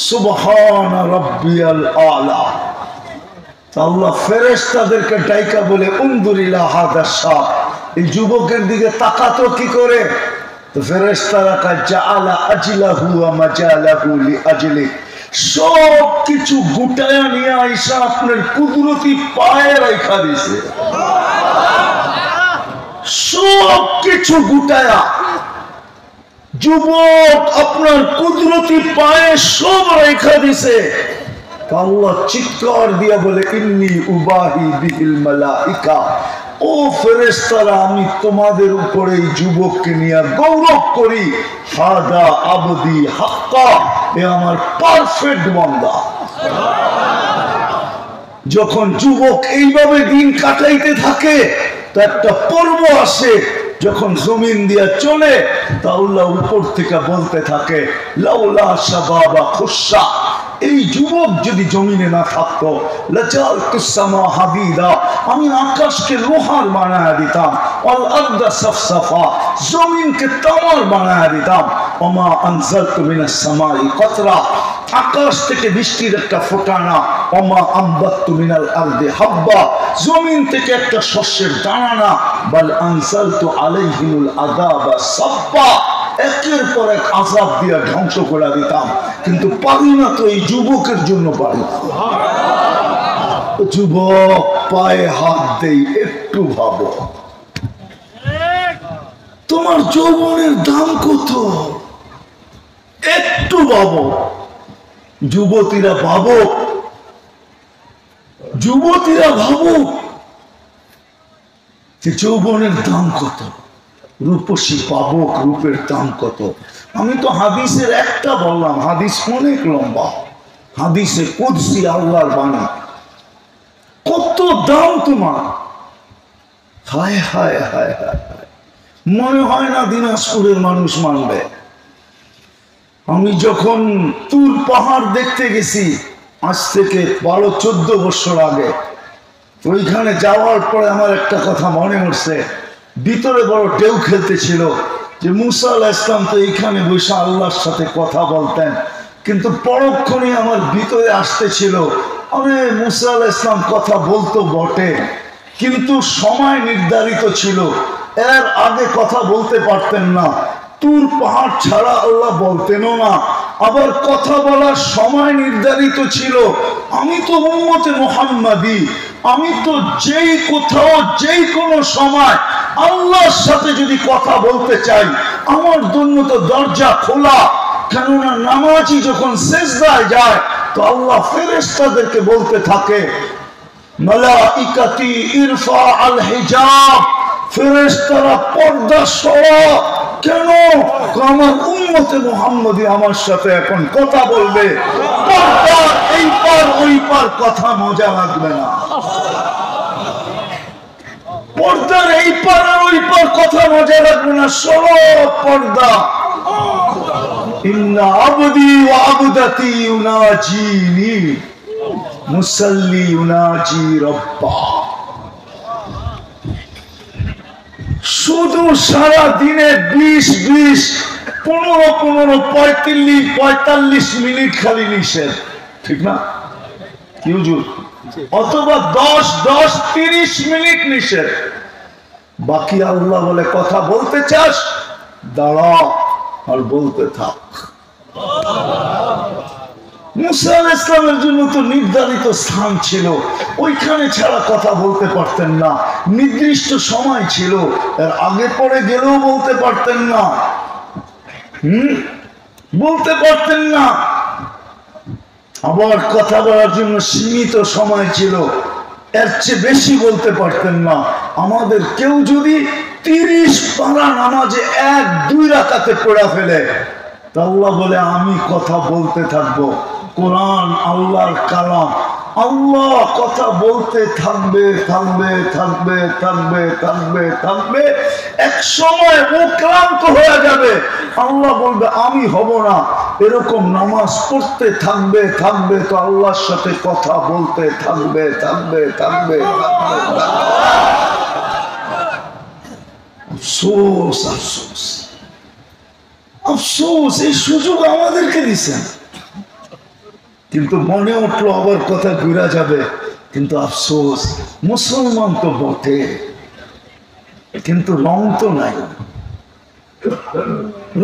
সুবহান রাব্বিয়াল আলা, আল্লাহ ফেরেশতাদেরকে ডাইকা বলে উনদুর ইলা হাযা শাব, এই যুবকের দিকে তাকাতো কি করে? তো ফেরেশতারা কয় জাআলা আজলাহু ওয়া মাজালাহু লিআজলি, সব কিছু গুটায়া নিয়ে আইসা আপনার কুদরতি পায়ে রাখা দিছে। সব কিছু গুটায়া যুবক আপনার কুদরতি পায়ে সব রেখা দিছে। আল্লাহ চিৎকার দিয়া বলে ইন্নী উবাহি বিহিল মালাইকা, ও ফেরেশতারা আমি তোমাদের উপরে এই যুবককে নিয়ে গৌরব করি। হাদা আবদি হাক্কা, এ আমার পারফেক্ট বান্দা। যখন যুবক এইভাবে দিন কাটাইতে থাকে তো একটা পর্ব আসে, যখন জমিন দিয়া চলে তা আল্লাহ উপর থেকে বলতে থাকে লাউলা শাবাবা খুশা, এই যুবক যদি জমিনে না থাকতো লাজালতুস সামা হাদিদা, আমি আকাশকে লোহার বানায়া দিতাম, ওয়াল আরদা সাফসাফা, জমিনকে তামার বানায়া দিতাম, ওমা আনজালতু মিনাস সামাই কতরা, আকাশ থেকে বৃষ্টির একটা ফোঁটানা, ওমা আমবাততু মিনাল আরদি হাব্বা, জমিন থেকে একটা শস্যের দানা না, বাল আনজালতু আলাইহিমুল আযাবা সাব্বা, একের পর এক আযাব দিয়ে ধ্বংস করে দিতাম। কিন্তু পারি না তো, এই যুবকের জন্য পারি না। যুবক পায়ে হাত দেই, একটু ভাবো তোমার যৌবনের দাম কত। একটু ভাবো, যুবতীরা ভাবো, যুবতীরা ভাবো যে যৌবনের দাম কত, রূপসী পাবক রূপের দাম কত। আমি তো হাদিসের একটা বললাম, হাদিস অনেক লম্বা, হাদিসে কুদসি আল্লাহর বাণী। কত দাম তোমার! হায় হায় হায় হায়, মনে হয় না দিনাজপুরের মানুষ মানবে। আমি যখন তুর পাহাড় দেখতে গেছি আজ থেকে 12-14 বছর আগে, ওইখানে যাওয়ার পরে আমার একটা কথা মনে উঠছে। ভিতরে বড় ঢেউ খেলতেছিল যে মুসা আলাইহিস সালাম তো এইখানে বসে আল্লাহর সাথে কথা বলতেন, কিন্তু পরক্ষণে আমার ভিতরে আসতেছিল, আরে মুসা আলাইহিস সালাম কথা বলতো বটে, কিন্তু সময় নির্ধারিত ছিল, এর আগে কথা বলতে পারতেন না। তুর পাহাড় ছাড়া আল্লাহ বলতেনও না, আবার কথা বলার সময় নির্ধারিত ছিল। আমি তো উম্মতে মুহাম্মাদি, আমি তো যেই কোথাও যেই কোনো সময় আল্লাহর সাথে যদি কথা বলতে চাই, আমার জন্য তো দরজা খোলা। কেননা নামাজি যখন সিজদায় যায় তো আল্লাহ ফেরেশতাদেরকে বলতে থাকে, মালাইকাতি ইরফা আল হিজাব, ফেরেশতারা পর্দা সরা। কেন? আমার উম্মতে মুহাম্মাদি আমার সাথে এখন কথা বলবে, পর্দার এই পার ওই পার কথা মজা লাগবে না, পর্দার এই পার আর ওই পার কথা মজা লাগবে না, সব পর্দা। ইন্না আবদি ওয়া আবদাতি ইউনাজিনি মুসাল্লি ইউনাজি রব্বা। শুধু সারা দিনে 20-20, 15-15, 45 মিনিট খালি নিষেধ, ঠিক না? কি হুজুর? অথবা 10-10, 30 মিনিট নিষেধ। বাকি আল্লাহ বলে কথা বলতে চাস, দাঁড়া আর বলতে থাক। মুসা আলাইহিস সালামের জন্য তো নির্ধারিত স্থান ছিল, ওইখানে ছাড়া কথা বলতে পারতেন না। নির্দিষ্ট সময় ছিল, এর আগে পরে গেলেও বলতে পারতেন না, বলতে পারতেন না। আবার কথা বলার জন্য সীমিত সময় ছিল, এর চেয়ে বেশি বলতে পারতেন না। আমাদের কেউ যদি 30 পারা নামাজে 1-2 রাকাতে পড়া ফেলে, তা আল্লাহ বলে আমি কথা বলতে থাকবো। কোরআন আল্লাহর কালাম, আল্লাহ কথা বলতে থাকবে থাকবে থাকবে থাকবে থাকবে থাকবে, এক সময় ও ক্লান্ত হয়ে যাবে, আল্লাহ বলবে আমি হব না। এরকম নামাজ পড়তে থাকবে থাকবে, তো আল্লাহর সাথে কথা বলতে থাকবে থাকবে থাকবে থাকবে। আফসোস আফসোস আফসোস, এই সুযোগ আমাদেরকে দিচ্ছেন, কিন্তু মনে উঠলো আবার কথা ঘুরা যাবে। কিন্তু আফসোস, মুসলমান তো বটে, কিন্তু রং তো নাই।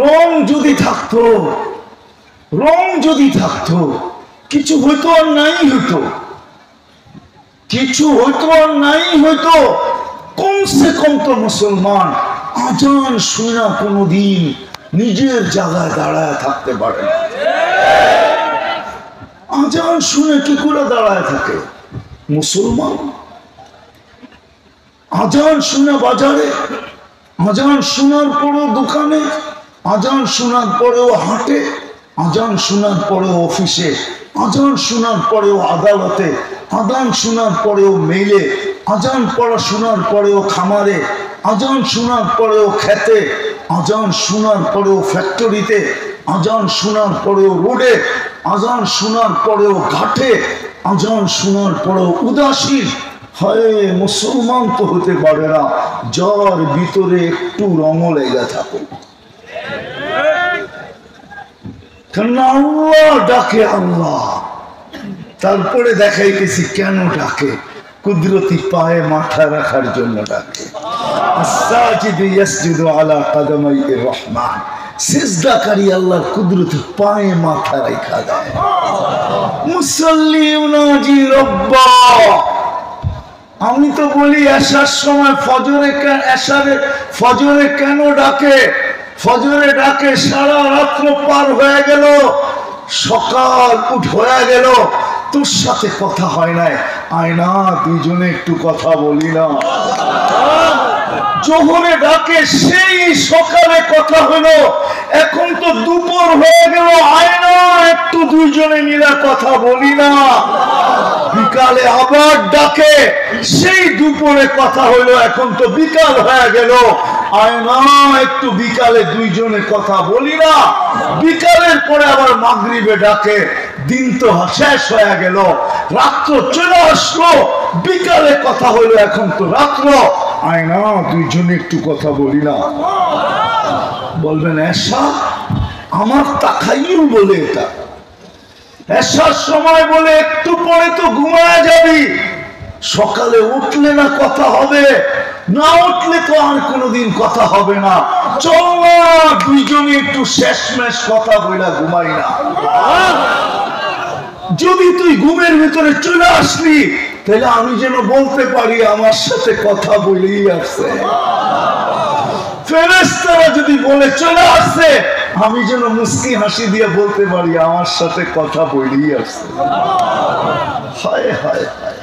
রং যদি থাকতো, রং যদি থাকতো, কিছু হইতো আর নাই হইতো, কিছু হইতো আর নাই হইতো। কমসে কম তো মুসলমান আজান শুনা কোনদিন নিজের জায়গায় দাঁড়ায় থাকতে পারে না। আজান শুনে কি করে দাঁড়ায় থাকে মুসলমান? আজান শুনে বাজারে, আজান শোনার পরেও দোকানে, আজান শোনার পরেও হাটে, আজান শোনার পরেও অফিসে, আজান শোনার পরেও আদালতে, আজান শোনার পরেও মেইলে, আজান পড়া শোনার পরেও খামারে, আজান শোনার পরেও খেতে, আজান শোনার পরেও ফ্যাক্টরিতে, আজান শোনার পরেও রোডে, আজান শোনার পরেও ঘাটে, আজান শোনার পরেও উদাসীন। হয় মুসলমান তো হতে পারে না যার ভিতরে একটু রঙ লেগে থাকে। আল্লাহ ডাকে আল্লাহ, তারপরে দেখাইতেছি কেন ডাকে, কুদরতি পায়ে মাথা রাখার জন্য ডাকে। আস-সাজিদু ইয়াসজুদু আলা কাদামাইর রহমান, সিজদাকারী আল্লাহর কুদরতি পায়ে মাথা রাখা দেয়। মুসাল্লি ইউনাজি রব্বা। আমি তো বলি এশার সময় ফজরে, ফজরে কেন ডাকে? ফজরে ডাকে, সারা রাত্র পার হয়ে গেল, সকাল হয়ে গেল, তোর সাথে কথা হয় নাই, আয় না দুইজনে একটু কথা বলি না। জোহরে ডাকে, সেই সকালে কথা হলো, এখন তো দুপুর হয়ে গেল, আয় না একটু দুইজনে মিলে কথা বলি না। বিকালে আবার ডাকে, সেই দুপুরে কথা হলো, এখন তো বিকাল হয়ে গেল, আয় না একটু বিকালে দুইজনে কথা বলি না। বিকালের পরে আবার মাগরিবে ডাকে, দিন তো শেষ হয়ে গেল, রাত্র চলে আসলো, বিকালে কথা হলো, এখন তো রাত্র, আয় না দুইজনে একটু কথা বলি না। বলবেন এসা আমার তাকাইল বলে, এটা এসার সময় বলে একটু পরে তো ঘুমায় যাবি, সকালে উঠলে না কথা হবে, না উঠলে তো আর কোনোদিন কথা হবে না, চল না দুইজনে একটু শেষমেশ কথা বইলা ঘুমাই না। যদি তুই ঘুমের ভিতরে চলে আসলি, তাহলে আমি যেন বলতে পারি আমার সাথে কথা বলেই আসছে। ফেরেশতারা যদি বলে চলে আসছে, আমি যেন মুস্কি হাসি দিয়ে বলতে পারি আমার সাথে কথা বলেই আসছে। হায় হায় হায়,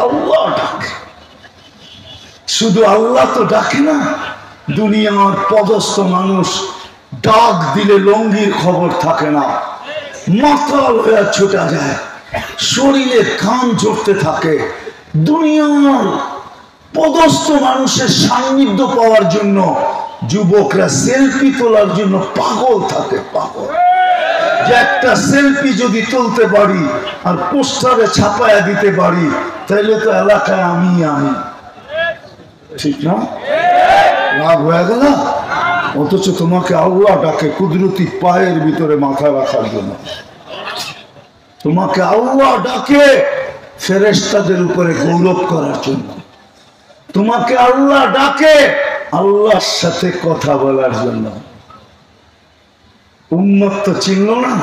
আল্লাহ ডাকে, শুধু আল্লাহ তো ডাকে না, দুনিয়ার পদস্থ মানুষ ডাক দিলে লঙ্গির খবর থাকে না, মাতাল হয়ে ছুটা যায়, শরীরে ঘাম ঝরতে থাকে। দুনিয়ার পদস্থ মানুষের সান্নিধ্য পাওয়ার জন্য যুবকরা সেলফি তোলার জন্য পাগল থাকে, পাগল। যে একটা সেলফি যদি তুলতে পারি আর পোস্টারে ছাপায়া দিতে পারি, তাহলে তো এলাকায় আমি, ঠিক না? রাগ হয়ে গেল? অথচ তোমাকে আল্লাহ ডাকে কুদরতি পায়ের ভিতরে মাথা রাখার জন্য, তোমাকে আল্লাহ ডাকে ফেরেশতাদের উপরে গৌরব করার জন্য, তোমাকে আল্লাহ ডাকে আল্লাহর সাথে কথা বলার জন্য। উম্মত তো চিনল না,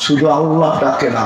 শুধু আল্লাহ ডাকে না।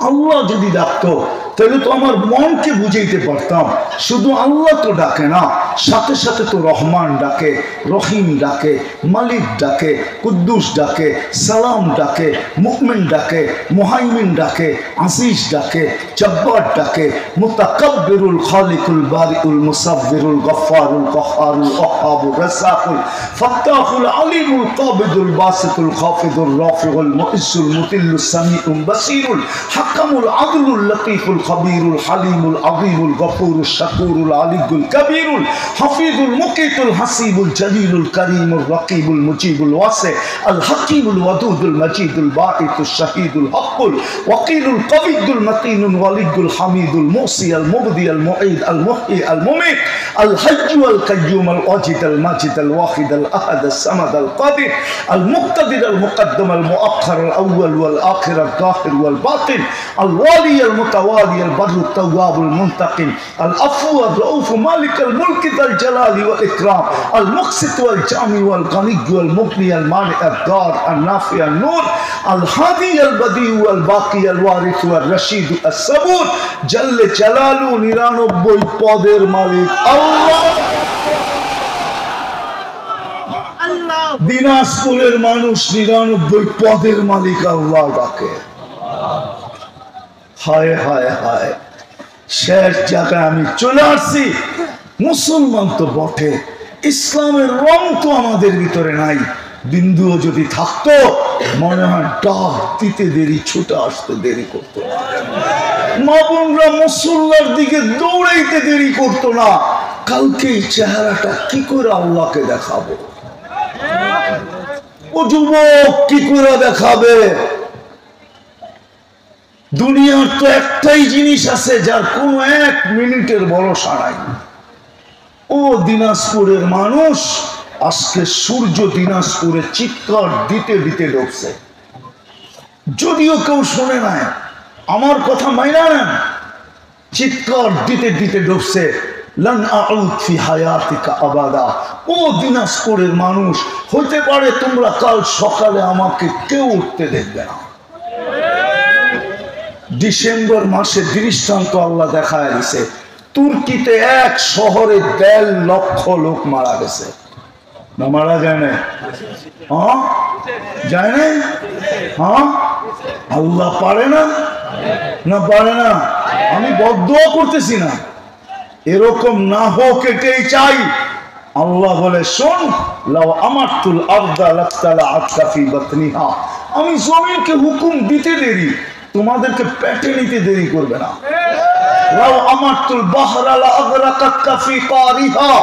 আল্লাহ যদি ডাকতো তাহলে তো আমার মনকে বুঝাইতে পারতাম, শুধু আল্লাহ তো ডাকে না, সাথে সাথে তো রহমান ডাকে, রহিম ডাকে, মালিক ডাকে, কুদ্দুস ডাকে, সালাম ডাকে, মুমিন ডাকে, মুহাইমিন ডাকে, আজিজ ডাকে, জব্বার ডাকে, মুতাকাব্বিরুল খালিকুল বারিউল মুসাব্বিরুল গফফারুল কহ্হারুল ওয়াহ্হাবুর রাসাকুল ফাত্তাহুল আলিমুল কাবিদুল বাসিতুল খাফিদুর রাফিউল মুইজ্জুল মুতিল্লুস সামিউল বাসিরুল হাকামুল আদলুল লতীফুল খবীরুল হালিমুল আযীমুল গফুরুশ শাকুরুল আলিয়ুল কবীরুল হাফিজুল মুকিতুল হাসিবুল জলিলুল করিমুর রকিবুল মুজিবুল ওয়াসি আল হাকিমুল ওয়াদুদুল মজিদুল বাঈতুশ শাহীদুল হকুল ওয়াকিলুল কবিদুল মতিনুল ওয়ালিদুল হামিদুল মুসি আল মুবদি আল মুঈদ আল মুহয়ি আল মুমীত আল হাইয়্যু আল কাইয়্যুম আল ওয়াজিদ আল মাজিদ আল ওয়াহিদ আল আহাদ আল সামাদ আল কাদির আল মুক্তাদির আল মুকদ্দম আল মুআখ্খার আল আউয়াল ওয়াল আখির আল যাহির ওয়াল বাতিন আল ওয়ালি আল মুতাওয়ালি আল বারু আল তাওয়াব আল মুনতাকিম আল আফু আল রাউফ মালিক আল মুলক আল জালালি ওয়াল ইকরাম আল মুকসিত ওয়াল জামি ওয়াল গনি ওয়াল মুগনি আল মানি আল দার আল নাফি আল নূর আল হাদি আল বদি ওয়াল বাকি আল ওয়ারিস ওয়াল রশিদ আল সাবুর জাল্লে জালালু 99 পদের মালিক আল্লাহ। দিনাজপুরের মানুষ 99 পদের মালিক আল্লাহ ডাকে। হায় হায় হায়, শেষ জায়গায় আমি চলে আসছি। মুসলমান তো বটে, ইসলামের রং তো আমাদের ভিতরে নাই, বিন্দুও যদি থাকতো মনে হয় ডাক দিতে দেরি, ছুটে আসতে দেরি করতো না, মা বোনরা মুসল্লার দিকে দৌড়াইতে দেরি করতো না। কালকে এই চেহারাটা কি করে আল্লাহকে দেখাবো? ও যুবক কি করে দেখাবে? দুনিয়ার তো একটাই জিনিস আছে যার কোনো 1 মিনিটের ভরসা নাই। ও দিনাজপুরের মানুষ, আজকে সূর্য দিনাজপুরে চিৎকার দিতে দিতে ঢুকছে, যদিও কেউ শোনে নাই, আমার কথা মাইনা নেন, চিৎকার দিতে দিতে ঢুকছে। লান আউদ ফি হায়াতিকা আবাদা। ও দিনাজপুরের মানুষ, হইতে পারে তোমরা কাল সকালে আমাকে কেউ উঠতে দেখবে না। ডিসেম্বর মাসে দৃষ্টান্ত আল্লাহ দেখায় দিছে, তুর্কিতে এক শহরে 1.5 লক্ষ লোক মারা গেছে। না মারা যায় না? হ্যাঁ যায় না? হ্যাঁ আল্লাহ পারে না? না পারে না? আমি বদদুয়া করতেছি না, এরকম না হোক এটাই চাই। আল্লাহ বলে শোন, লাউ আমারতুল আরদা লাতালা আতকাফি বাতনিহা, আমি জমিনকে হুকুম দিতে দেরি, তোমাদেরকে পেটে নিতে দেরি করবে না। লাউ আমারতুল বাহরা লা আগরাকাতকা ফি কারিহা,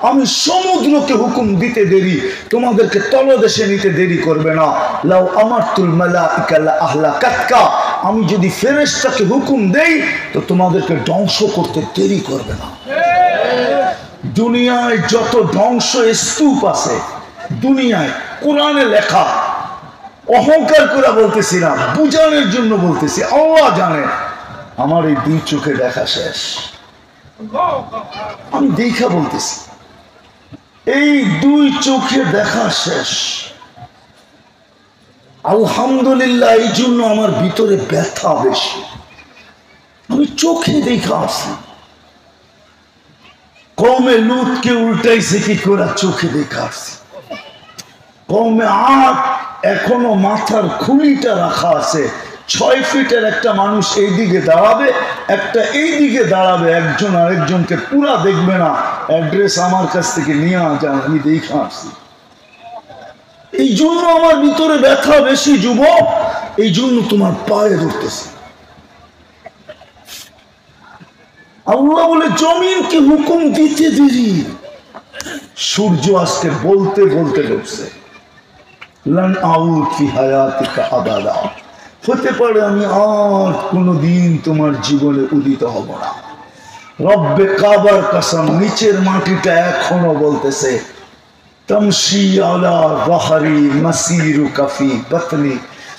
আমি সমুদ্রকে হুকুম দিতে দেরি, তোমাদেরকে তলদেশে নিতে দেরি করবে না। লাউ আমারতুল মালাইকা লা আহলাকাতকা, আমি যদি ফেরেশতাকে হুকুম দেই তো তোমাদেরকে ধ্বংস করতে দেরি করবে না। দুনিয়ায় যত ধ্বংস স্তূপ আছে দুনিয়ায়, কোরআনে লেখা, অহংকার করে বলতেছি না, বুঝানোর জন্য বলতেছি। আল্লাহ জানে আমার এই দুই চোখে দেখা শেষ, আমি দেখা বলতেছি, এই দুই চোখে দেখা শেষ। আলহামদুলিল্লাহ, এই জন্য আমার ভিতরে ব্যথা বেশি, আমি চোখে দেখা আসি। কমে লুটকে উল্টাইছে কি করে, চোখে দেখা আসছি। কমে আট এখনো মাথার খুলিটা রাখা আছে, 6 ফিটের একটা মানুষ এই দিকে দাঁড়াবে, একটা এই দিকে দাঁড়াবে, একজন আরেকজনকে পুরা দেখবে না। অ্যাড্রেস আমার কাছ থেকে নিয়ে যান, আমি দেখে আসছি। এই জন্য আমার ভিতরে ব্যথা বেশি যুবক, এই জন্য তোমার পায়ে ধরতেছে। আল্লাহ বলে জমিনকে হুকুম দিতে দেরি। সূর্য আজকে বলতে বলতে ঢুকছে, লান আউদ ফি হায়াতিকা আবাদা, হতে পারে আমি আর কোনোদিন তোমার জীবনে উদিত হব না। রব্বে কাবার কসম, নিচের মাটিটা এখনো বলতেছে, তামশি আলা যাহরি মাসিরুকা ফি বাতনি,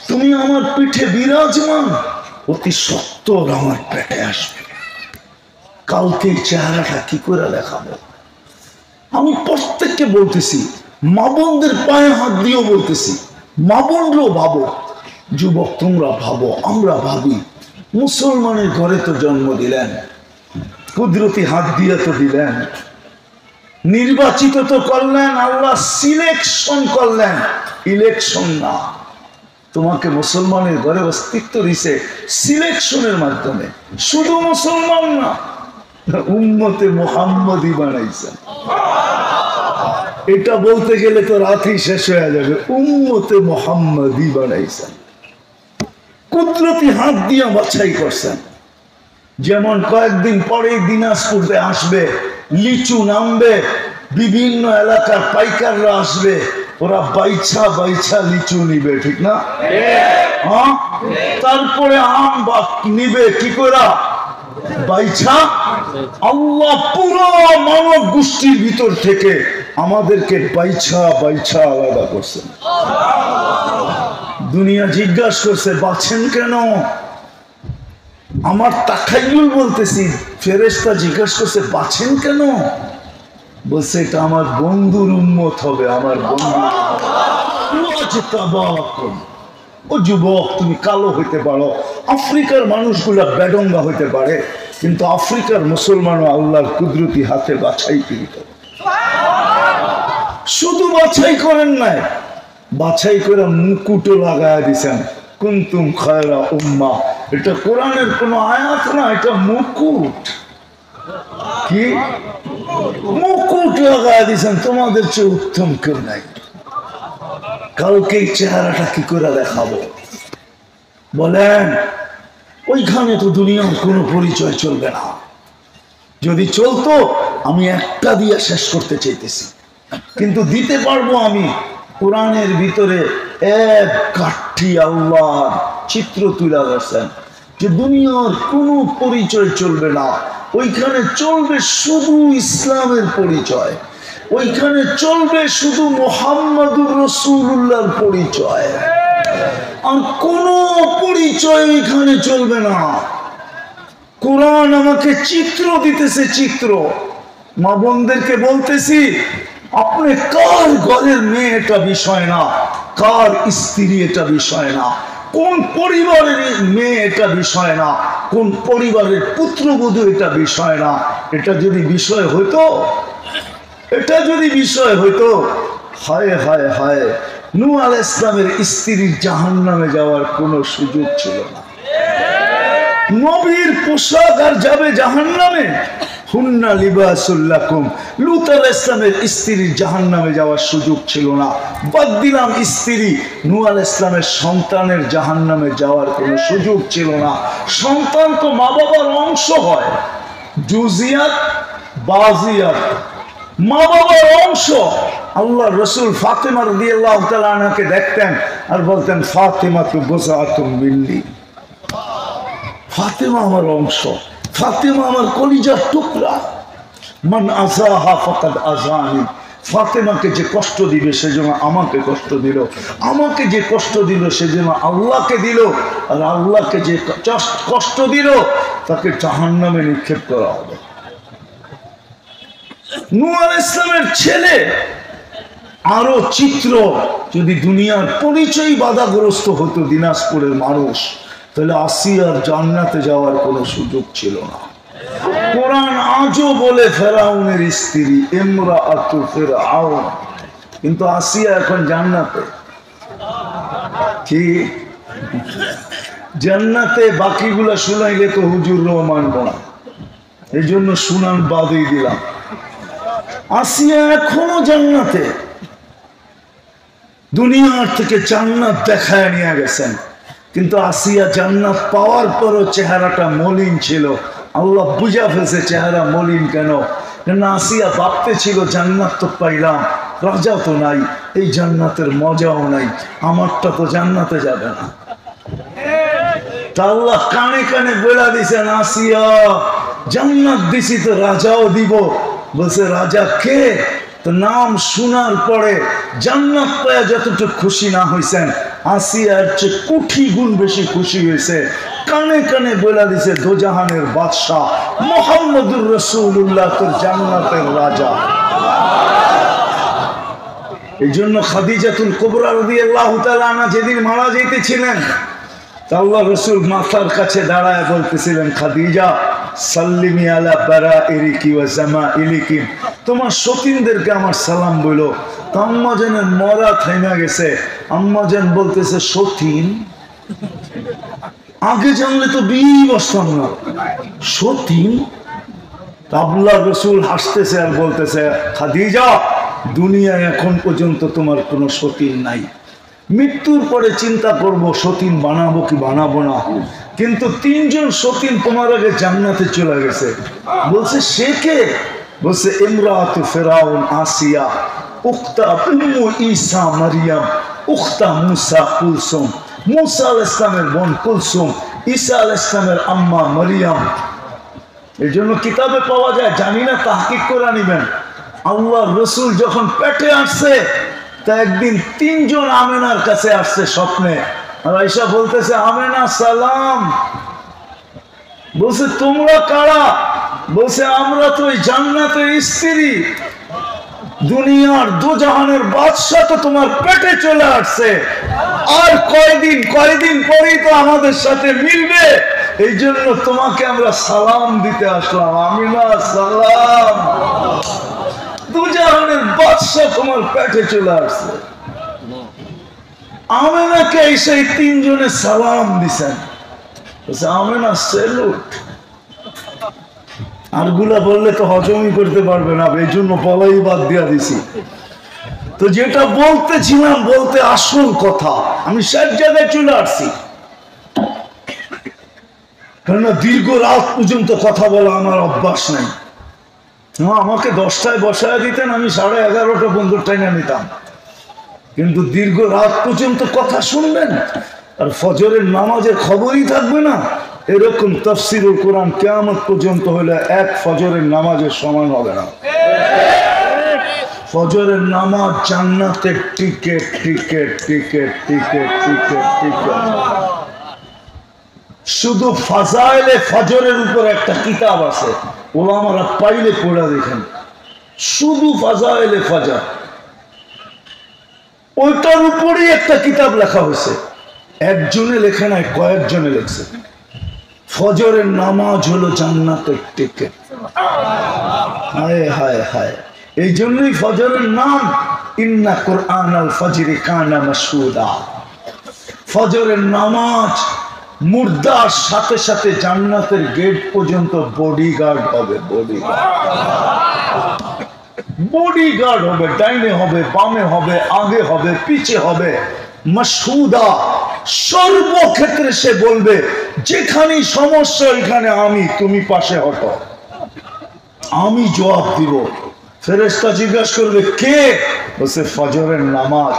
তুমি আমার পিঠে বিরাজমান, অতি সত্বর আমার পেটে আসবে। কালকে চেহারাটা কি করে দেখাবো? আমি প্রত্যেককে বলতেছি, মা বোনদের পায়ে হাত দিয়েও বলতেছি, মা বোনরাও ভাবো, যুবক তোমরা ভাবো, আমরা ভাবি। মুসলমানের ঘরে তো জন্ম দিলেন, কুদরতি হাত দিয়ে তো দিলেন, নির্বাচিত তো করলেন, আল্লাহ সিলেকশন করলেন, ইলেকশন না। তোমাকে মুসলমানের ঘরে অস্তিত্ব দিছে সিলেকশনের মাধ্যমে। শুধু মুসলমান না, উম্মতে মুহাম্মদী বানাইছেন। এটা বলতে গেলে তো রাতই শেষ হয়ে যাবে। উম্মতে মুহাম্মদী বানাইছেন, কুদরতি হাত দিয়ে বাছাই করছেন। যেমন কয়েকদিন পরেই দিনাজপুরে আসবে, লিচু নামবে, বিভিন্ন এলাকার পাইকাররা আসবে, ওরা বাইছা বাইছা লিচু নিবে, ঠিক না? হ্যাঁ, তারপরে আম নিবে কি করে, বাইছা। আল্লাহ পুরো মানব গোষ্ঠীর ভিতর থেকে আমাদেরকে বাইছা বাইছা আলাদা করছেন। দুনিয়া জিজ্ঞাসা করছে বাছেন কেন? আমার তাখাইয়ুল বলতেছি, ফেরেশতা জিজ্ঞাসা করছে বাছেন কেন? বলছে এটা আমার বন্ধুর উম্মত হবে, আমার বন্ধু। ও যুবক, তুমি কালো হইতে পারো, আফ্রিকার মানুষগুলা বেডঙ্গা হইতে পারে, কিন্তু আফ্রিকার মুসলমান আল্লাহর কুদরতি হাতে বাছাই করিত। শুধু বাছাই করেন নাই, বাছাই করে মুকুটও লাগায় দিছেন, কুনতুম খায়রা উম্মাহ। এটা কোরআনের কোন আয়াত না, এটা মুকুট। কি মুকুট লাগায় দিছেন, তোমাদের চেয়ে উত্তম কেউ নাই। কালকে চেহারাটা কি করে দেখাবো বলেন? ওইখানে তো দুনিয়ার কোনো পরিচয় চলবে না। যদি চলতো আমি একটা দিয়ে শেষ করতে চাইতেছি, কিন্তু দিতে পারবো আমি। কোরআনের ভিতরে এক কাঠি আল্লাহর চিত্র তুলে ধরছেন যে দুনিয়ার কোনো পরিচয় চলবে না, ওইখানে চলবে শুধু ইসলামের পরিচয়, ওইখানে চলবে শুধু মুহাম্মাদুর রাসূলুল্লাহর পরিচয়, আর কোনো পরিচয় ওইখানে চলবে না। কোরআন আমাকে চিত্র দিতেছে, চিত্র। মা বোনদেরকে বলতেছি, আপনি কার ঘরের মেয়ে এটা বিষয় না, কার স্ত্রী এটা বিষয় না, কোন পরিবারের মেয়ে এটা বিষয় না, কোন পরিবারের পুত্রবধূ এটা বিষয় না। এটা যদি বিষয় হইতো, এটা যদি বিষয় হইতো হায় হায় হায়, নূহ আলাইহিস সালামের স্ত্রীর জাহান্নামে যাওয়ার কোনো সুযোগ ছিল না। নবীর পোশাক আর যাবে জাহান্নামে? হুন্না লিবাসুল লাকুম। লূত আলাইহিস সালামের স্ত্রীর জাহান্নামে যাওয়ার সুযোগ ছিল না। বাদ দিলাম স্ত্রী, নূহ আলাইহিস সালামের সন্তানের জাহান্নামে যাওয়ার কোনো সুযোগ ছিল না। সন্তান তো মা বাবার অংশ হয়, জুজিয়াত বাজিয়াত, মা বাবার অংশ। আল্লাহ রসুল ফাতেমা রাদিয়াল্লাহু তাআলা আনহাকে দেখতেন আর বলতেন, ফাতেমা তু বুযআতুম মিন্নি, ফাতেমা আমার অংশ, ফাতেমা আমার কলিজার টুকরা। মান আযাহা ফাকাদ আযানি, ফাতেমাকে যে কষ্ট দিবে সেজন্য আমাকে কষ্ট দিল, আমাকে যে কষ্ট দিল সেজন্য আল্লাহকে দিল, আর আল্লাহকে যে কষ্ট দিল তাকে জাহান্নামে নিক্ষেপ করা হবে। নূহ আলাইহিস সালামের ছেলে আরো চিত্র, যদি দুনিয়ার পরিচয় বাধাগ্রস্ত হতো দিনাজপুরের মানুষ, তাহলে আসিয়ার জান্নাতে যাওয়ার কোনো সুযোগ ছিল না। কোরআন আজও বলে ফেরাউনের স্ত্রী ইমরাআতু ফিরআউন, কিন্তু আসিয়া এখন জান্নাতে। কি জান্নাতে? বাকিগুলা শুনাইলে তো হুজুররাও মানব না, এই জন্য শুনান বাদই দিলাম। আসিয়া এখনো জান্নাতে, দুনিয়ার থেকে জান্নাত দেখায় নিয়ে গেছেন, কিন্তু আসিয়া জান্নাত পাওয়ার পরও চেহারাটা মলিন ছিল। আল্লাহ বুঝা ফেলছে চেহারা মলিন কেন। কেন আসিয়া ভাবতে ছিল জান্নাত তো পাইলাম, রাজা তো নাই, এই জান্নাতের মজাও নাই, আমারটা তো জান্নাতে যাবে না। তা আল্লাহ কানে কানে বলে দিছেন, আসিয়া জান্নাত দিছি তো রাজাও দিব। বলছে রাজা কে? তো নাম শোনার পরে জান্নাত পায়া যতটুকু খুশি না হয়েছেন, আসিয়ার চেয়ে কোটি গুণ বেশি খুশি হয়েছে। কানে কানে বলে দিছে, দোজাহানের বাদশাহ মুহাম্মদুর রাসূলুল্লাহ তোর জান্নাতের রাজা। এই জন্য খাদিজাতুল কুবরা রাদিয়াল্লাহু তাআলা আনহা যেদিন মারা যাইতেছিলেন, আল্লাহ রসুল মাথার কাছে দাঁড়ায় বলতেছিলেন, খাদিজা সাল্লিমি আলা বারাইরিকি ওয়া জামাইলিকি, তোমার সতীনদেরকে আমার সালাম বলো। তো আম্মা জানের মরা থাইমা গেছে, আম্মা জান বলতেছে, সতীন আগে জানলে তো বিয়ে বসতাম না, সতীন? আল্লাহ রসুল হাসতেছে আর বলতেছে, খাদিজা দুনিয়ায় এখন পর্যন্ত তোমার কোনো সতীন নাই, মৃত্যুর পরে চিন্তা করব সতীন বানাবো কি বানাবো না, কিন্তু তিনজন সতীন তোমার আগে জান্নাতে চলে গেছে। বলছে সে কে? বলছে ইমরাতু ফিরাউন আসিয়া, উখতা উম্মু ঈসা মারিয়াম, উখতা মুসা কুলসুম, মুসা আলাইহিস সালামের বোন কুলসুম, ঈসা আলাইহিস সালামের আম্মা মারিয়াম। এই জন্য কিতাবে পাওয়া যায়, জানি না তাহকিক করে নিবেন। আল্লাহ রসুল যখন পেটে আসছে, তা একদিন তিনজন আমেনার কাছে আসছে স্বপ্নে, আর আয়েশা বলতেছে, আমেনা সালাম। বলছে তোমরা কারা? বলছে আমরা তো ওই জান্নাতের স্ত্রী, দুনিয়ার দুজাহানের বাদশা তো তোমার পেটে চলে আসছে, আর কয়দিন পরেই তো আমাদের সাথে মিলবে, এই জন্য তোমাকে আমরা সালাম দিতে আসলাম। আমিনা সালাম, দুজাহানের বাদশা তোমার পেটে চলে আসছে। আমেনাকে এসে তিনজনে সালাম দিছেন। আমেনা সেলুট। আরগুলা বললে তো হজমই করতে পারবে না, এই জন্য বলাই বাদ দিয়া দিছি। তো যেটা বলতেছিলাম, বলতে আসল কথা, আমি সব জায়গায় চলে আসছি, কেননা দীর্ঘ রাত পর্যন্ত কথা বলা আমার অভ্যাস নাই। আমাকে 10টায় বসায় দিতেন, আমি 11:30 পর্যন্ত টাইনা নিতাম, কিন্তু দীর্ঘ রাত পর্যন্ত কথা শুনবেন আর ফজরের নামাজের খবরই থাকবে না, এরকম তাফসীরুল কোরআন কিয়ামত পর্যন্ত হলে এক ফজরের নামাজের সমান হবে না। ফজরের নামাজ জান্নাতের ticket ticket ticket ticket ticket ticket. শুধু ফাজাইলে ফজরের উপর একটা কিতাব আছে, ওলামারা পাইলে পড়া দেখেন, শুধু ফাজাইলে ফজর, ওইটার উপরই একটা কিতাব লেখা হয়েছে। একজনে লেখে নাই, কয়েকজনে লেখছে। ফজরের নামাজ হলো জান্নাতের টিকেট। হায় হায় হায়, এই জন্যই ফজরের নাম ইন্না কুরআনাল ফাজরি কানা মাশহুদা। ফজরের নামাজ মুর্দার সাথে সাথে জান্নাতের গেট পর্যন্ত বডিগার্ড হবে, বডিগার্ড হবে, ডাইনে হবে, বামে হবে, আগে হবে, পিছে হবে। মাশহুদা, সর্বক্ষেত্রে সে বলবে যেখানেই সমস্যা এখানে আমি, তুমি পাশে হটো, আমি জবাব দিব। ফেরেশতা জিজ্ঞাসা করবে কে? বলছে ফজরের নামাজ।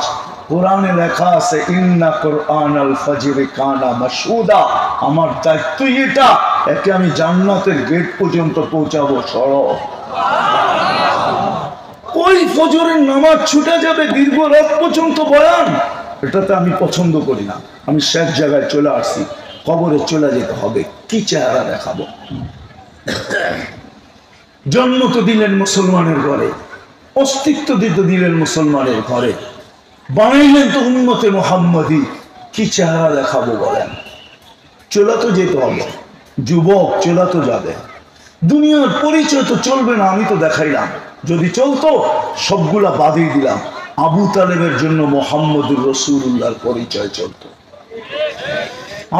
কোরআনে লেখা আছে ইন্না কুরআনাল ফাজরি কানা মাশহুদা। আমার দায়িত্ব এটা, একে আমি জান্নাতের গেট পর্যন্ত পৌঁছাবো। সরো ওই ফজরের নামাজ ছুটে যাবে দীর্ঘ রাত পর্যন্ত বয়ান, এটাতে আমি পছন্দ করি না। আমি শেষ জায়গায় চলে আসছি, কবরে চলে যেতে হবে, কি চেহারা দেখাবো? জন্ম তো দিলেন মুসলমানের ঘরে, অস্তিত্ব দিলেন মুসলমানের ঘরে, বানাইলেন তো উম্মতে মুহাম্মদী, কি চেহারা দেখাবো বলেন? চলে তো যেতে হবে, যুবক চলে তো যাবে। দুনিয়ার পরিচয় তো চলবে না, আমি তো দেখাইলাম। যদি চলতো সবগুলা বাদই দিলাম। আবু তালেবের জন্য মুহাম্মদুর রাসূলুল্লাহর পরিচয় চলতো।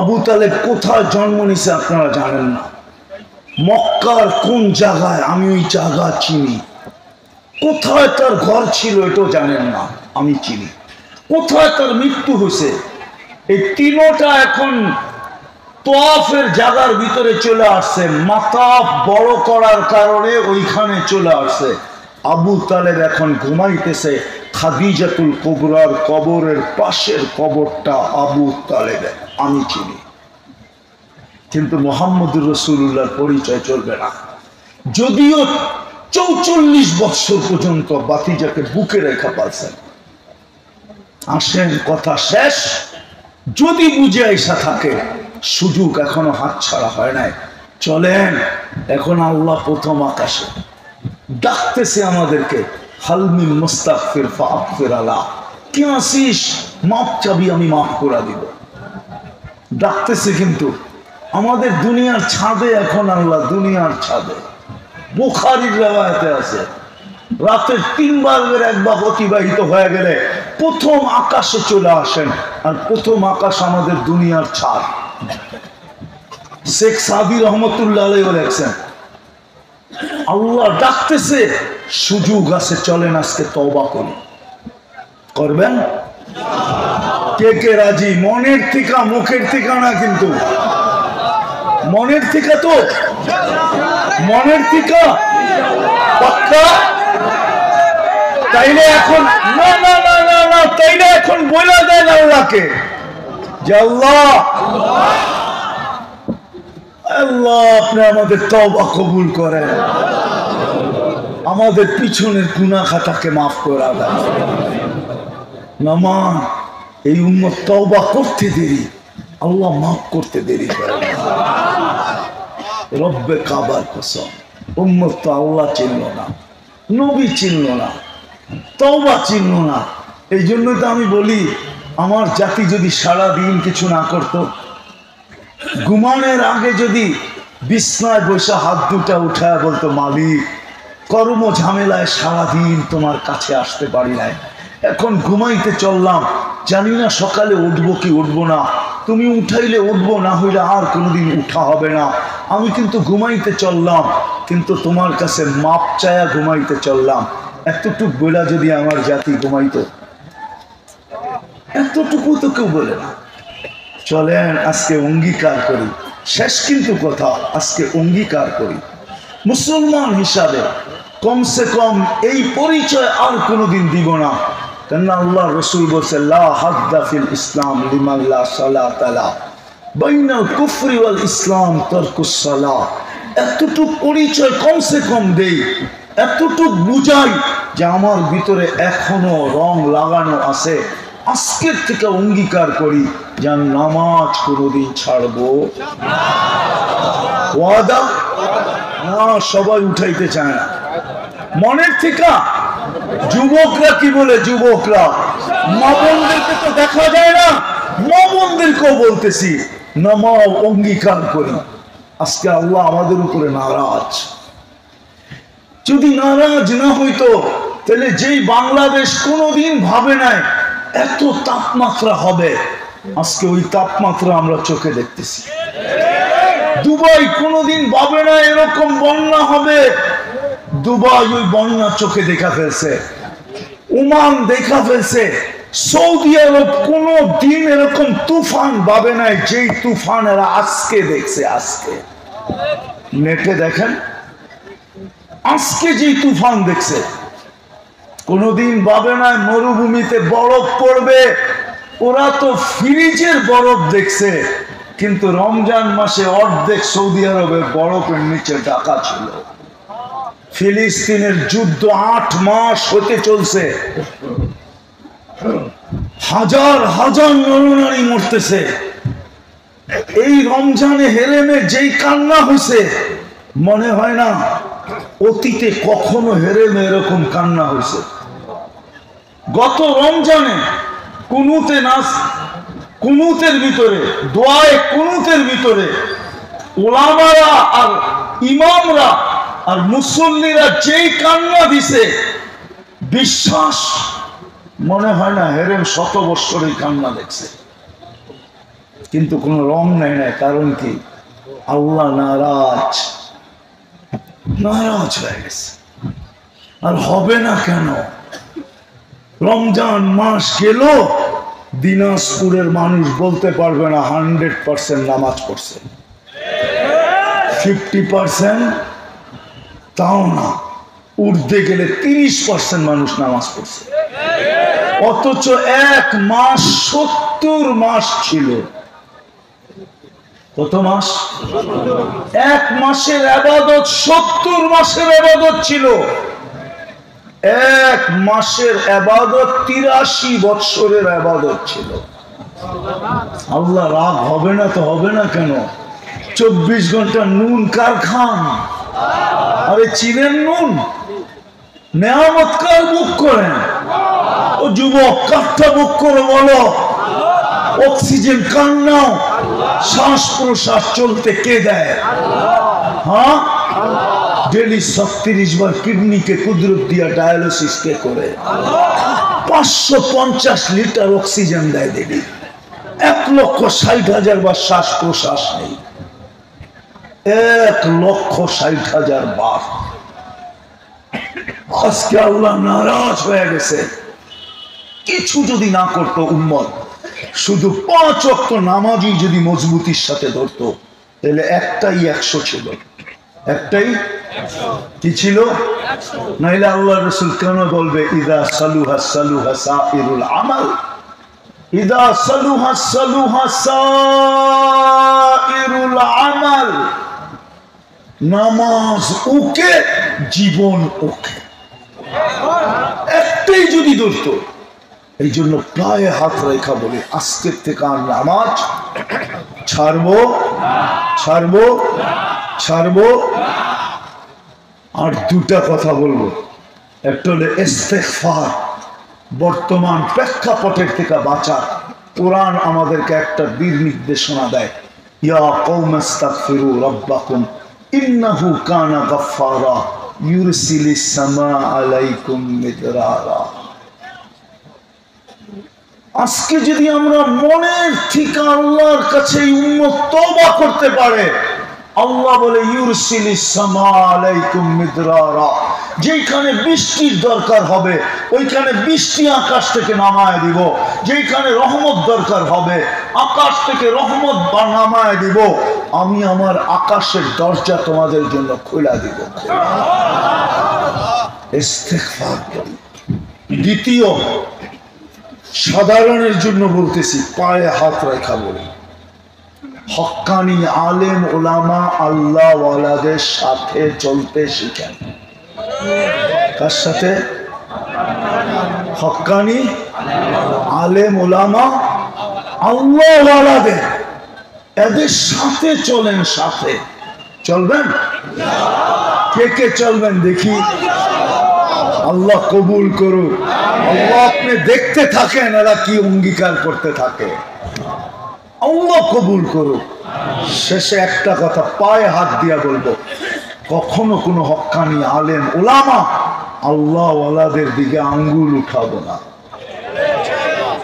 আবু তালেব কোথায় জন্ম নিছে আপনারা জানেন না। মক্কার কোন জায়গায়, আমি ওই জায়গা চিনি। কোথায় তার ঘর ছিল এটাও জানেন না, আমি চিনি। কোথায় তার মৃত্যু হয়েছে, এই তিনটা এখন তোয়াফের জায়গার ভিতরে চলে আসছে। মাতাফ বড় করার কারণে ওইখানে চলে আসছে। আবু তালেব এখন ঘুমাইতেছে খাদিজাতুল কুবরার কবরের পাশের কবরটা আবু তালেবের, আমি চিনি। কিন্তু মুহাম্মদুর রাসূলুল্লাহর পরিচয় চলবে না। যদিও 44 বছর পর্যন্ত বাতিজাকে বুকে রেখা পালছেন। আসেন, কথা শেষ। যদি বুঝে আইসা থাকে, সুযোগ এখনো হাত ছাড়া হয় নাই। চলেন, এখন আল্লাহ প্রথম আকাশে ডাকতেছে আমাদেরকে, হালমি মুস্তাগফির ফাগফির আলা, কি আসিস, মাপ চাবি, আমি মাফ করে দিব। ডাকতেছে, কিন্তু আমাদের দুনিয়ার ছাদে এখন আল্লাহ, দুনিয়ার ছাদে। বুখারীর riwayate আছে রাতের 3 ভাগের 1 ভাগ অতিবাহিত হয়ে গেলে প্রথম আকাশে চলে আসেন। আর প্রথম আকাশ আমাদের দুনিয়ার ছাদ। শেখ সাদি রহমতুল্লাহ আলাইহি লেখছেন, আল্লাহ ডাকতেছে, সুযোগ আছে, চলেন আজকে তওবা করি। করবেন? কে কে রাজি? মনের থেকে, মুখের থেকে না, কিন্তু মনের থেকে। তো মনের থেকে পাক্কা? তাইলে এখন না না না না না, তাইলে এখন বলে দেন আল্লাহকে যে আল্লাহ, আল্লাহ আপনি আমাদের তওবা কবুল করেন, আমাদের পিছনের গুনাহ খাতাকে মাফ করে দেন। নামান এই উম্মত তওবা করতে দেরি, আল্লাহ মাফ করতে দেরি করে। রব্বে কাবার কসম, উম্মত তো আল্লাহ চিনল না, নবী চিনল না, তওবা চিনল না। এই জন্যই তো আমি বলি, আমার জাতি যদি সারা দিন কিছু না করত, ঘুমানোর আগে যদি বিছনায় বসে হাত দুটা উঠায় বলতো, মালিক কর্ম ঝামেলায় সারাদিন তোমার কাছে আসতে পারি নাই, এখন ঘুমাইতে চললাম, জানি না সকালে উঠবো কি উঠবো না, তুমি উঠাইলে উঠবো, না হইলে আর কোনোদিন উঠা হবে না, আমি কিন্তু ঘুমাইতে চললাম, কিন্তু তোমার কাছে মাপ চায়া ঘুমাইতে চললাম। এতটুকু বলা যদি আমার জাতি ঘুমাইতো, এতটুকু তো কেউ বলে না। চলেন আজকে অঙ্গীকার করি, শেষ কিন্তু কথা, আজকে অঙ্গীকার করি মুসলমান হিসাবে কমসে কম এই পরিচয় আর কোনোদিন দিব না। কেননা আল্লাহ রসুল বলছে, লা হাদ্দা ফিল ইসলাম লিমান লা সালাতা লা, বাইনাল কুফরি ওয়াল ইসলাম তারকুস সালাহ। এতটুক পরিচয় কমসে কম দেই, এতটুক বুঝাই যে আমার ভিতরে এখনো রং লাগানো আছে। আজকের থেকে অঙ্গীকার করি যে নামাজ কোনোদিন ছাড়বো ওয়াদা না। সবাই উঠাইতে চায় না মনের থেকে। যুবকরা কি বলে, যুবকরা, মা বোনদেরকে তো দেখা যায় না, মা বোনদেরকেও বলতেছি নামাও, অঙ্গীকার করি। আজকে আল্লাহ আমাদের উপরে নারাজ। যদি নারাজ না হইতো তাহলে যেই বাংলাদেশ কোনোদিন ভাবে নাই এত তাপমাত্রা হবে, আজকে ওই তাপমাত্রা আমরা চোখে দেখতেছি। দুবাই কোনোদিন ভাবে না এরকম বন্যা হবে, দুবাই ওই বন্যা চোখে দেখা ফেলছে। ওমান দেখা ফেলছে। সৌদি আরব কোনো দিন এরকম তুফান ভাবে নাই যেই তুফান এরা আজকে দেখছে। আজকে নেটে দেখেন, আজকে যেই তুফান দেখছে, কোনোদিন ভাবে নাই মরুভূমিতে বরফ পড়বে। ওরা তো ফ্রিজের বরফ দেখছে, কিন্তু রমজান মাসে অর্ধেক সৌদি আরবের বরফের নিচে ঢাকা ছিল। ফিলিস্তিনের যুদ্ধ 8 মাস হতে চলছে, হাজার হাজার নরনারী মরতেছে। এই রমজানে হেরেমে যেই কান্না হয়েছে, মনে হয় না অতীতে কখনো হেরেমে এরকম কান্না হয়েছে। গত রমজানে কুনুতে নাস, কুনুতের ভিতরে দোয়ায়ে কুনুতের ভিতরে ওলামারা আর ইমামরা আর মুসল্লিরা যেই কান্না দিছে, বিশ্বাস মনে হয় না হেরেম 100 বৎসরের কান্না দেখছে। কিন্তু কোনো রং নেই না। কারণ কি? আল্লাহ নারাজ, নারাজ হয়ে গেছে। আর হবে না কেন? রমজান মাস গেল, দিনাজপুরের মানুষ বলতে পারবে না 100% নামাজ পড়ছে, 50% তাও না, উঠতে গেলে 30% মানুষ নামাজ পড়ছে। অথচ এক মাস 70 মাস ছিল। কত মাস? এক মাসের ইবাদত 70 মাসের ইবাদত ছিল। এক মাসের ইবাদত 83 বৎসরের ইবাদত ছিল। আল্লাহ রাগ হবে না তো হবে না কেন? 24 ঘন্টা নুন কার খান? আরে চিনেন নুন? নেয়ামত কার বুক করেন? ও যুবক, কাঠটা বুক করে বলো, অক্সিজেন কার নাও? শ্বাস প্রশ্বাস চলতে কে দেয়? হ্যাঁ, ডেলি 36 বার কিডনিকে কুদরত দিয়া ডায়ালিসিস কে করে? 550 লিটার অক্সিজেন দেয় ডেলি। 1,60,000 বার শ্বাস প্রশ্বাস নেই। 1,60,000 বার। আজকে আল্লাহ নারাজ হয়ে গেছে। কিছু যদি না করতো উম্মত, শুধু 5 ওয়াক্ত নামাজই যদি মজবুতির সাথে ধরতো, তাহলে একটাই 100 ছিল। একটাই কি ছিল? নাইলে আল্লাহ রাসূল কেন বলবে ইদা সালুহা সালুহা সাইরুল আমাল, ইদা সালুহা সালুহা সাইরুল আমাল। নামাজ ওকে, জীবন ওকে, একটাই যদি ধরতো। এই জন্য পায়ে হাত রেখা বলে, আজকের থেকে আর নামাজ ছাড়বো ছাড়বো ছাড়বো। আর দুটা কথা বলবো, একটা হলো ইস্তেগফার। বর্তমান প্রেক্ষাপটের থেকে বাঁচা কোরআন আমাদেরকে একটা বীর নির্দেশনা দেয়, ইয়া কওমাস্তাগফিরু রাব্বাকুম ইন্নাহু কানা গাফফারা ইউরসিলিস সামা আলাইকুম মিদরারা। আজকে যদি আমরা মনের থেকে আল্লাহর কাছে উম্মত তওবা করতে পারে, আল্লাহ বলে ইউরসিলিস সামা আলাইকুম মিদরারা, যেখানে বৃষ্টির দরকার হবে ওইখানে বৃষ্টি আকাশ থেকে নামায় দিব, যেখানে রহমত দরকার হবে আকাশ থেকে রহমত নামায় দিব। আমি আমার আকাশের দরজা তোমাদের জন্য খোলা দিব। ইস্তেগফার করি। দ্বিতীয়, সাধারণের জন্য বলতেছি, পায়ে হাত রেখা বলি, হক্কানি আলেম ওলামা আল্লাহ ওয়ালাদের সাথে চলতে শিখেন। কার সাথে? হক্কানি আলেম ওলামা আল্লাহ ওয়ালাদের, এদের সাথে চলেন। সাথে চলবেন? কে কে চলবেন দেখি? আল্লাহ কবুল করুক। আল্লাহ আপনি দেখতে থাকেন এরা কি অঙ্গীকার করতে থাকে। আল্লাহ কবুল করুক। শেষে একটা কথা পায়ে হাত দিয়া বলবো, কখনো কোনো হক্কানি আলেম ওলামা আল্লাহ ওয়ালাদের দিকে আঙ্গুল উঠাবো না।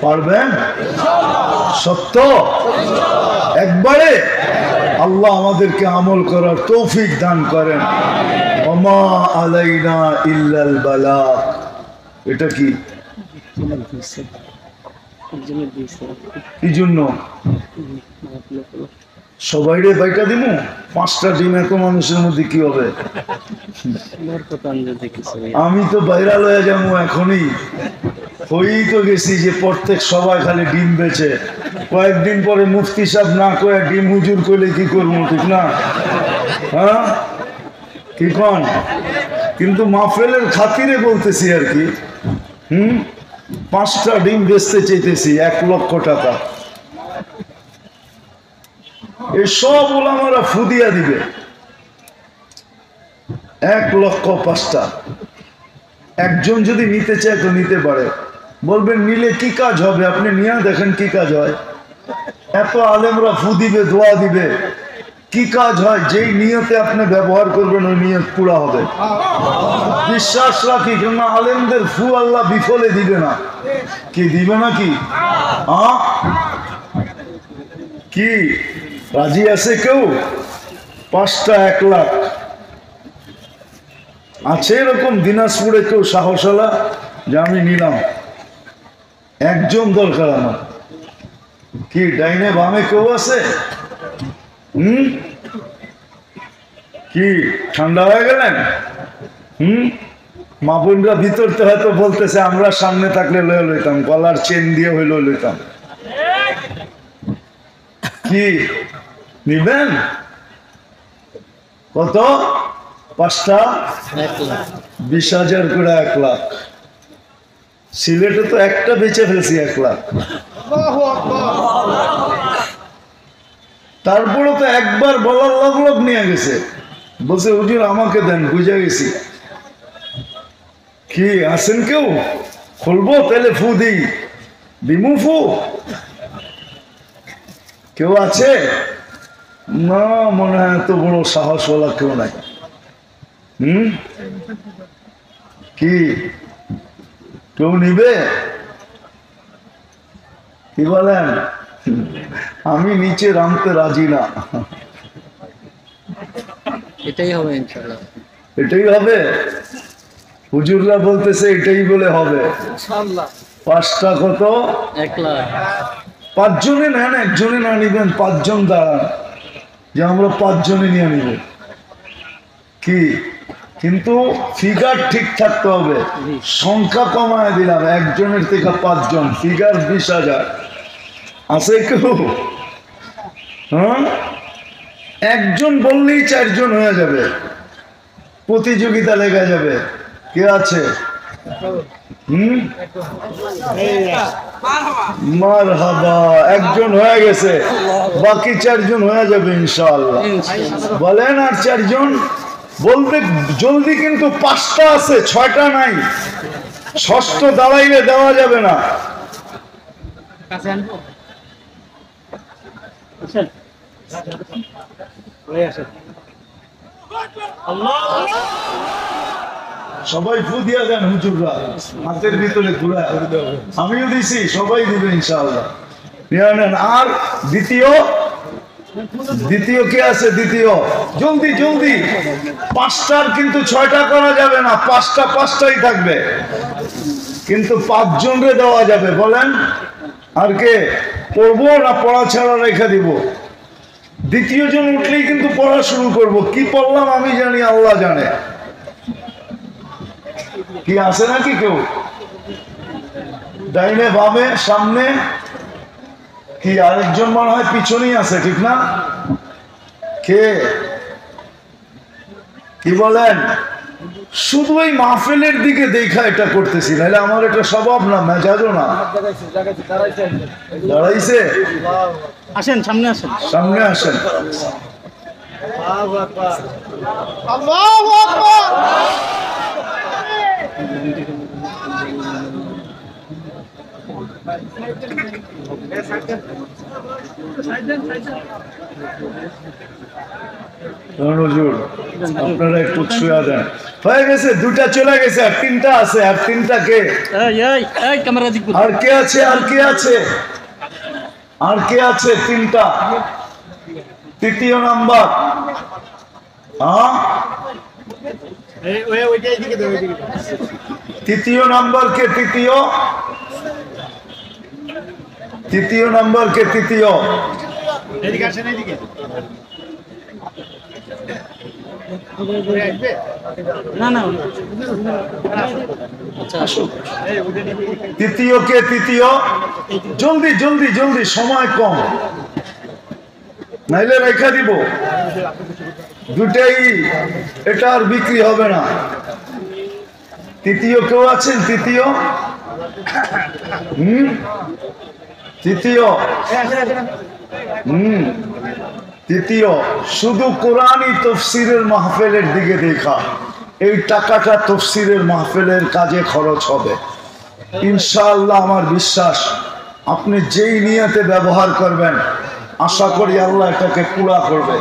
পারবেন? সত্য একবারে আল্লাহ আমাদেরকে আমল করার তৌফিক দান করেন। ওমা আলাইনা ইল্লাল বালাগ। এটা কি কি জন্য সবাইরে বাইটা দিমু? 5টা ডিম এত মানুষের মধ্যে কি হবে? আমি তো বাইরা লয়ে যাবো এখনই। হয়েই তো গেছি যে প্রত্যেক সবাই খালি ডিম বেচে, কয়েকদিন পরে মুফতি সাহেব না কয়ে ডিম হুজুর করলে কি করবো, ঠিক না? হ্যাঁ কি কন? কিন্তু মাহফিলের খাতিরে বলতেছি আর কি। 5টা ডিম বেচতে চাইতেছি 1 লক্ষ টাকা। এই সব ওলামারা ফুদিয়া দিবে 1 লক্ষ 5টা। একজন যদি নিতে চায় তো নিতে পারে। বলবেন নিলে কি কাজ হবে? আপনি নিয়ে দেখেন কি কাজ হয়। এত আলেমরা ফু দিবে, দোয়া দিবে, কি কাজ হয়? যেই নিয়তে আপনি ব্যবহার করবেন ওই নিয়ত পুরা হবে। বিশ্বাস রাখি, কেননা আলেমদের ফু আল্লাহ বিফলে দিবে না। কি দিবে না? কি কি রাজি আছে কেউ? 5টা 1 লাখ আছে এরকম দিনাজপুরে কেউ সাহসালা যে আমি নিলাম? একজন দরকার আমার। কি ডাইনে বামে কেউ আছে? কি ঠান্ডা হয়ে গেলেন? মা বোনরা ভিতরতে হয়তো বলতেছে আমরা সামনে থাকলে লয়ে লইতাম, গলার চেন দিয়ে হইলেও লইতাম। কি নিবেন? কত? 5টা 20,000 করে 1 লাখ। সিলেটে তো একটা বেচে ফেলছি 1 লাখ। তারপরে তো একবার বলার লোক নিয়ে গেছে, বলছে হুজুর আমাকে দেন, বুঝে গেছি। কি আছেন কেউ? খুলবো তাহলে ফু দিই, দিমু ফু? কেউ আছে? না, মনে হয় এত বড় সাহসওয়ালা কেউ নাই। কি কেউ নিবে? কি বলেন? আমি নিচে নামতে রাজি না। এটাই হবে ইনশাআল্লাহ। এটাই হবে? হুজুররা বলতেছে এটাই বলে হবে ইনশাআল্লাহ। 5টা কত? 1 লাখ। 5 জনে নেন, 1 জনে না নিবেন। 5 জন দাঁড়ান যে আমরা 5 জনে নিয়ে নিব। কি কিন্তু ফিগার ঠিক থাকতে হবে। সংখ্যা কমায় দিলাম, 1 জনের থেকে 5 জন, ফিগার 20,000। আছে কেউ? হ্যাঁ, 1 জন বললেই 4 জন হয়ে যাবে, প্রতিযোগিতা লেগে যাবে। কে আছে? মারহাবা, 1 জন হয়ে গেছে, বাকি 4 জন হয়ে যাবে ইনশাআল্লাহ। বলেন আর 4 জন বলবে জলদি, কিন্তু 5টা আছে, 6টা নাই। 6ষ্ঠ দাঁড়াইলে দেওয়া যাবে না। সবাই ফু দিয়া দেন হুজুররা, হাতের ভিতরে ঘুরা। আমিও দিছি, সবাই দিবে ইনশাআল্লাহ। আর দ্বিতীয় কে আছে? দ্বিতীয় জলদি জলদি। 5টার কিন্তু 6টা করা যাবে না, 5টা 5টাই থাকবে, কিন্তু 5 জনরে দেওয়া যাবে। বলেন আর কে? পড়বো না পড়া ছাড়া রেখে দিব? দ্বিতীয় জন উঠলেই কিন্তু পড়া শুরু করব। কি পড়লাম আমি জানি, আল্লাহ জানে। কি আছে নাকি কেউ? ডাইনে বামে সামনে? কি আরেকজন মনে হয় পিছনেই আছে, ঠিক না? কে? কি বলেন? শুধু এই মাহফিলের দিকে দেখা এটা করতেছি, নাহলে আমার এটা স্বভাব না, মেজাজও না। দাঁড়াইছে? আসেন সামনে, আসেন সামনে আসেন। আল্লাহু আকবার। আপনারা একটু ছুঁয়া দেন। হয়ে গেছে, দুটা চলে গেছে, আর তিনটা আছে। আর তিনটা কে? এই ক্যামেরা দিক আর কে আছে? আর কে আছে? আর কে আছে? তিনটা। তৃতীয় নাম্বার। হ্যাঁ, তৃতীয় নাম্বার কে? তৃতীয়, তৃতীয় নাম্বার কে? তৃতীয়। না না আচ্ছা আসো তৃতীয় কে? তৃতীয়। জলদি জলদি জলদি, সময় কম, নাইলে রেখা দিব। দুটাই, এটা আর বিক্রি হবে না। তৃতীয় কেউ আছেন? তৃতীয়। তৃতীয়। তৃতীয়। শুধু কোরআনই তফসিরের মাহফিলের দিকে দেখা, এই টাকাটা তফসিরের মাহফিলের কাজে খরচ হবে ইনশাআল্লাহ। আমার বিশ্বাস আপনি যেই নিয়তে ব্যবহার করবেন, আশা করি আল্লাহ এটাকে পুরা করবে।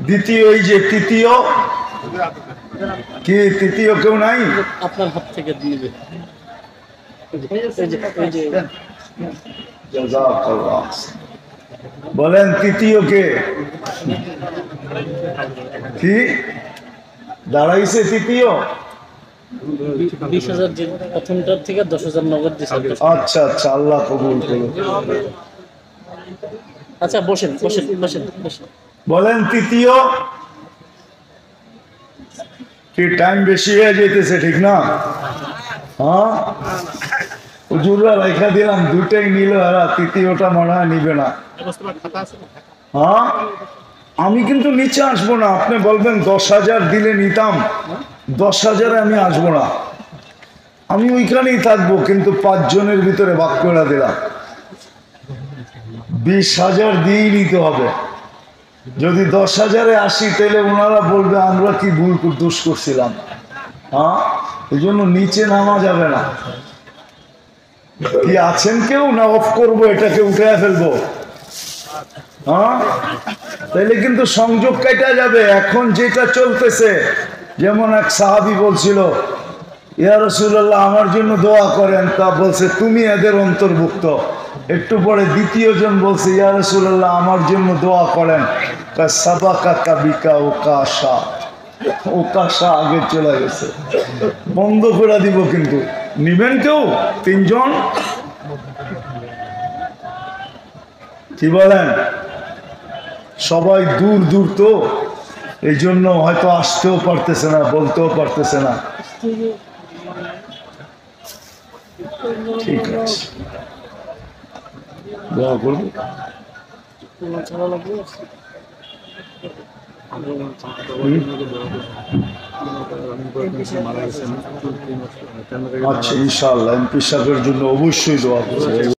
দ্বিতীয়, এই যে তৃতীয় কি? তৃতীয় কেউ নাই? আপনার হাত থেকে দিবে জাযাকাল্লাহ। বলেন তৃতীয় কে? কি দাঁড়াইছে তৃতীয়? 20,000 যে প্রথমটার থেকে 10,000 নগদ দিছে। আচ্ছা আচ্ছা, আল্লাহ কবুল করুন। আচ্ছা বসেন বসেন বসেন বসেন। বলেন তৃতীয় কি? টাইম বেশি হয়ে যেতেছে, ঠিক না? হ্যাঁ, হুজুররা রেখা দিলাম, দুটাই নিল, আর তৃতীয়টা মনে হয় নিবে না। হ্যাঁ, আমি কিন্তু নিচে আসবো না। আপনি বলবেন 10,000 দিলে নিতাম, 10,000 আমি আসবো না, আমি ওইখানেই থাকবো, কিন্তু 5 জনের ভিতরে ভাগ করে দিলাম। 20,000 দিয়েই নিতে হবে। যদি 10,000-এ আসি, তাহলে ওনারা বলবে আমরা কি ভুল দোষ করছিলাম। হ্যাঁ, এই জন্য নিচে নামা যাবে না। কি আছেন কেউ? না অফ করবো, এটাকে উঠে ফেলবো? হ্যাঁ, তাইলে কিন্তু সংযোগ কেটে যাবে। এখন যেটা চলতেছে, যেমন এক সাহাবী বলছিল, ইয়া রাসূলুল্লাহ আমার জন্য দোয়া করেন, তা বলছে তুমি এদের অন্তর্ভুক্ত। একটু পরে দ্বিতীয় জন বলছে, ইয়া রাসূলুল্লাহ আমার জন্য দোয়া করেন, সাবাকা কাবিকা ওকাশা, ওকাশা আগে চলে গেছে। বন্ধ করে দিব, কিন্তু নিবেন কেউ? 3 জন কি বলেন? সবাই দূর দূর তো, এই জন্য হয়তো আসতেও পারতেছে না, বলতেও পারতেছে না। ঠিক আছে, দোয়া করবো। আচ্ছা ইনশাআল্লাহ এমপি সাহেবের জন্য অবশ্যই দোয়া করবো।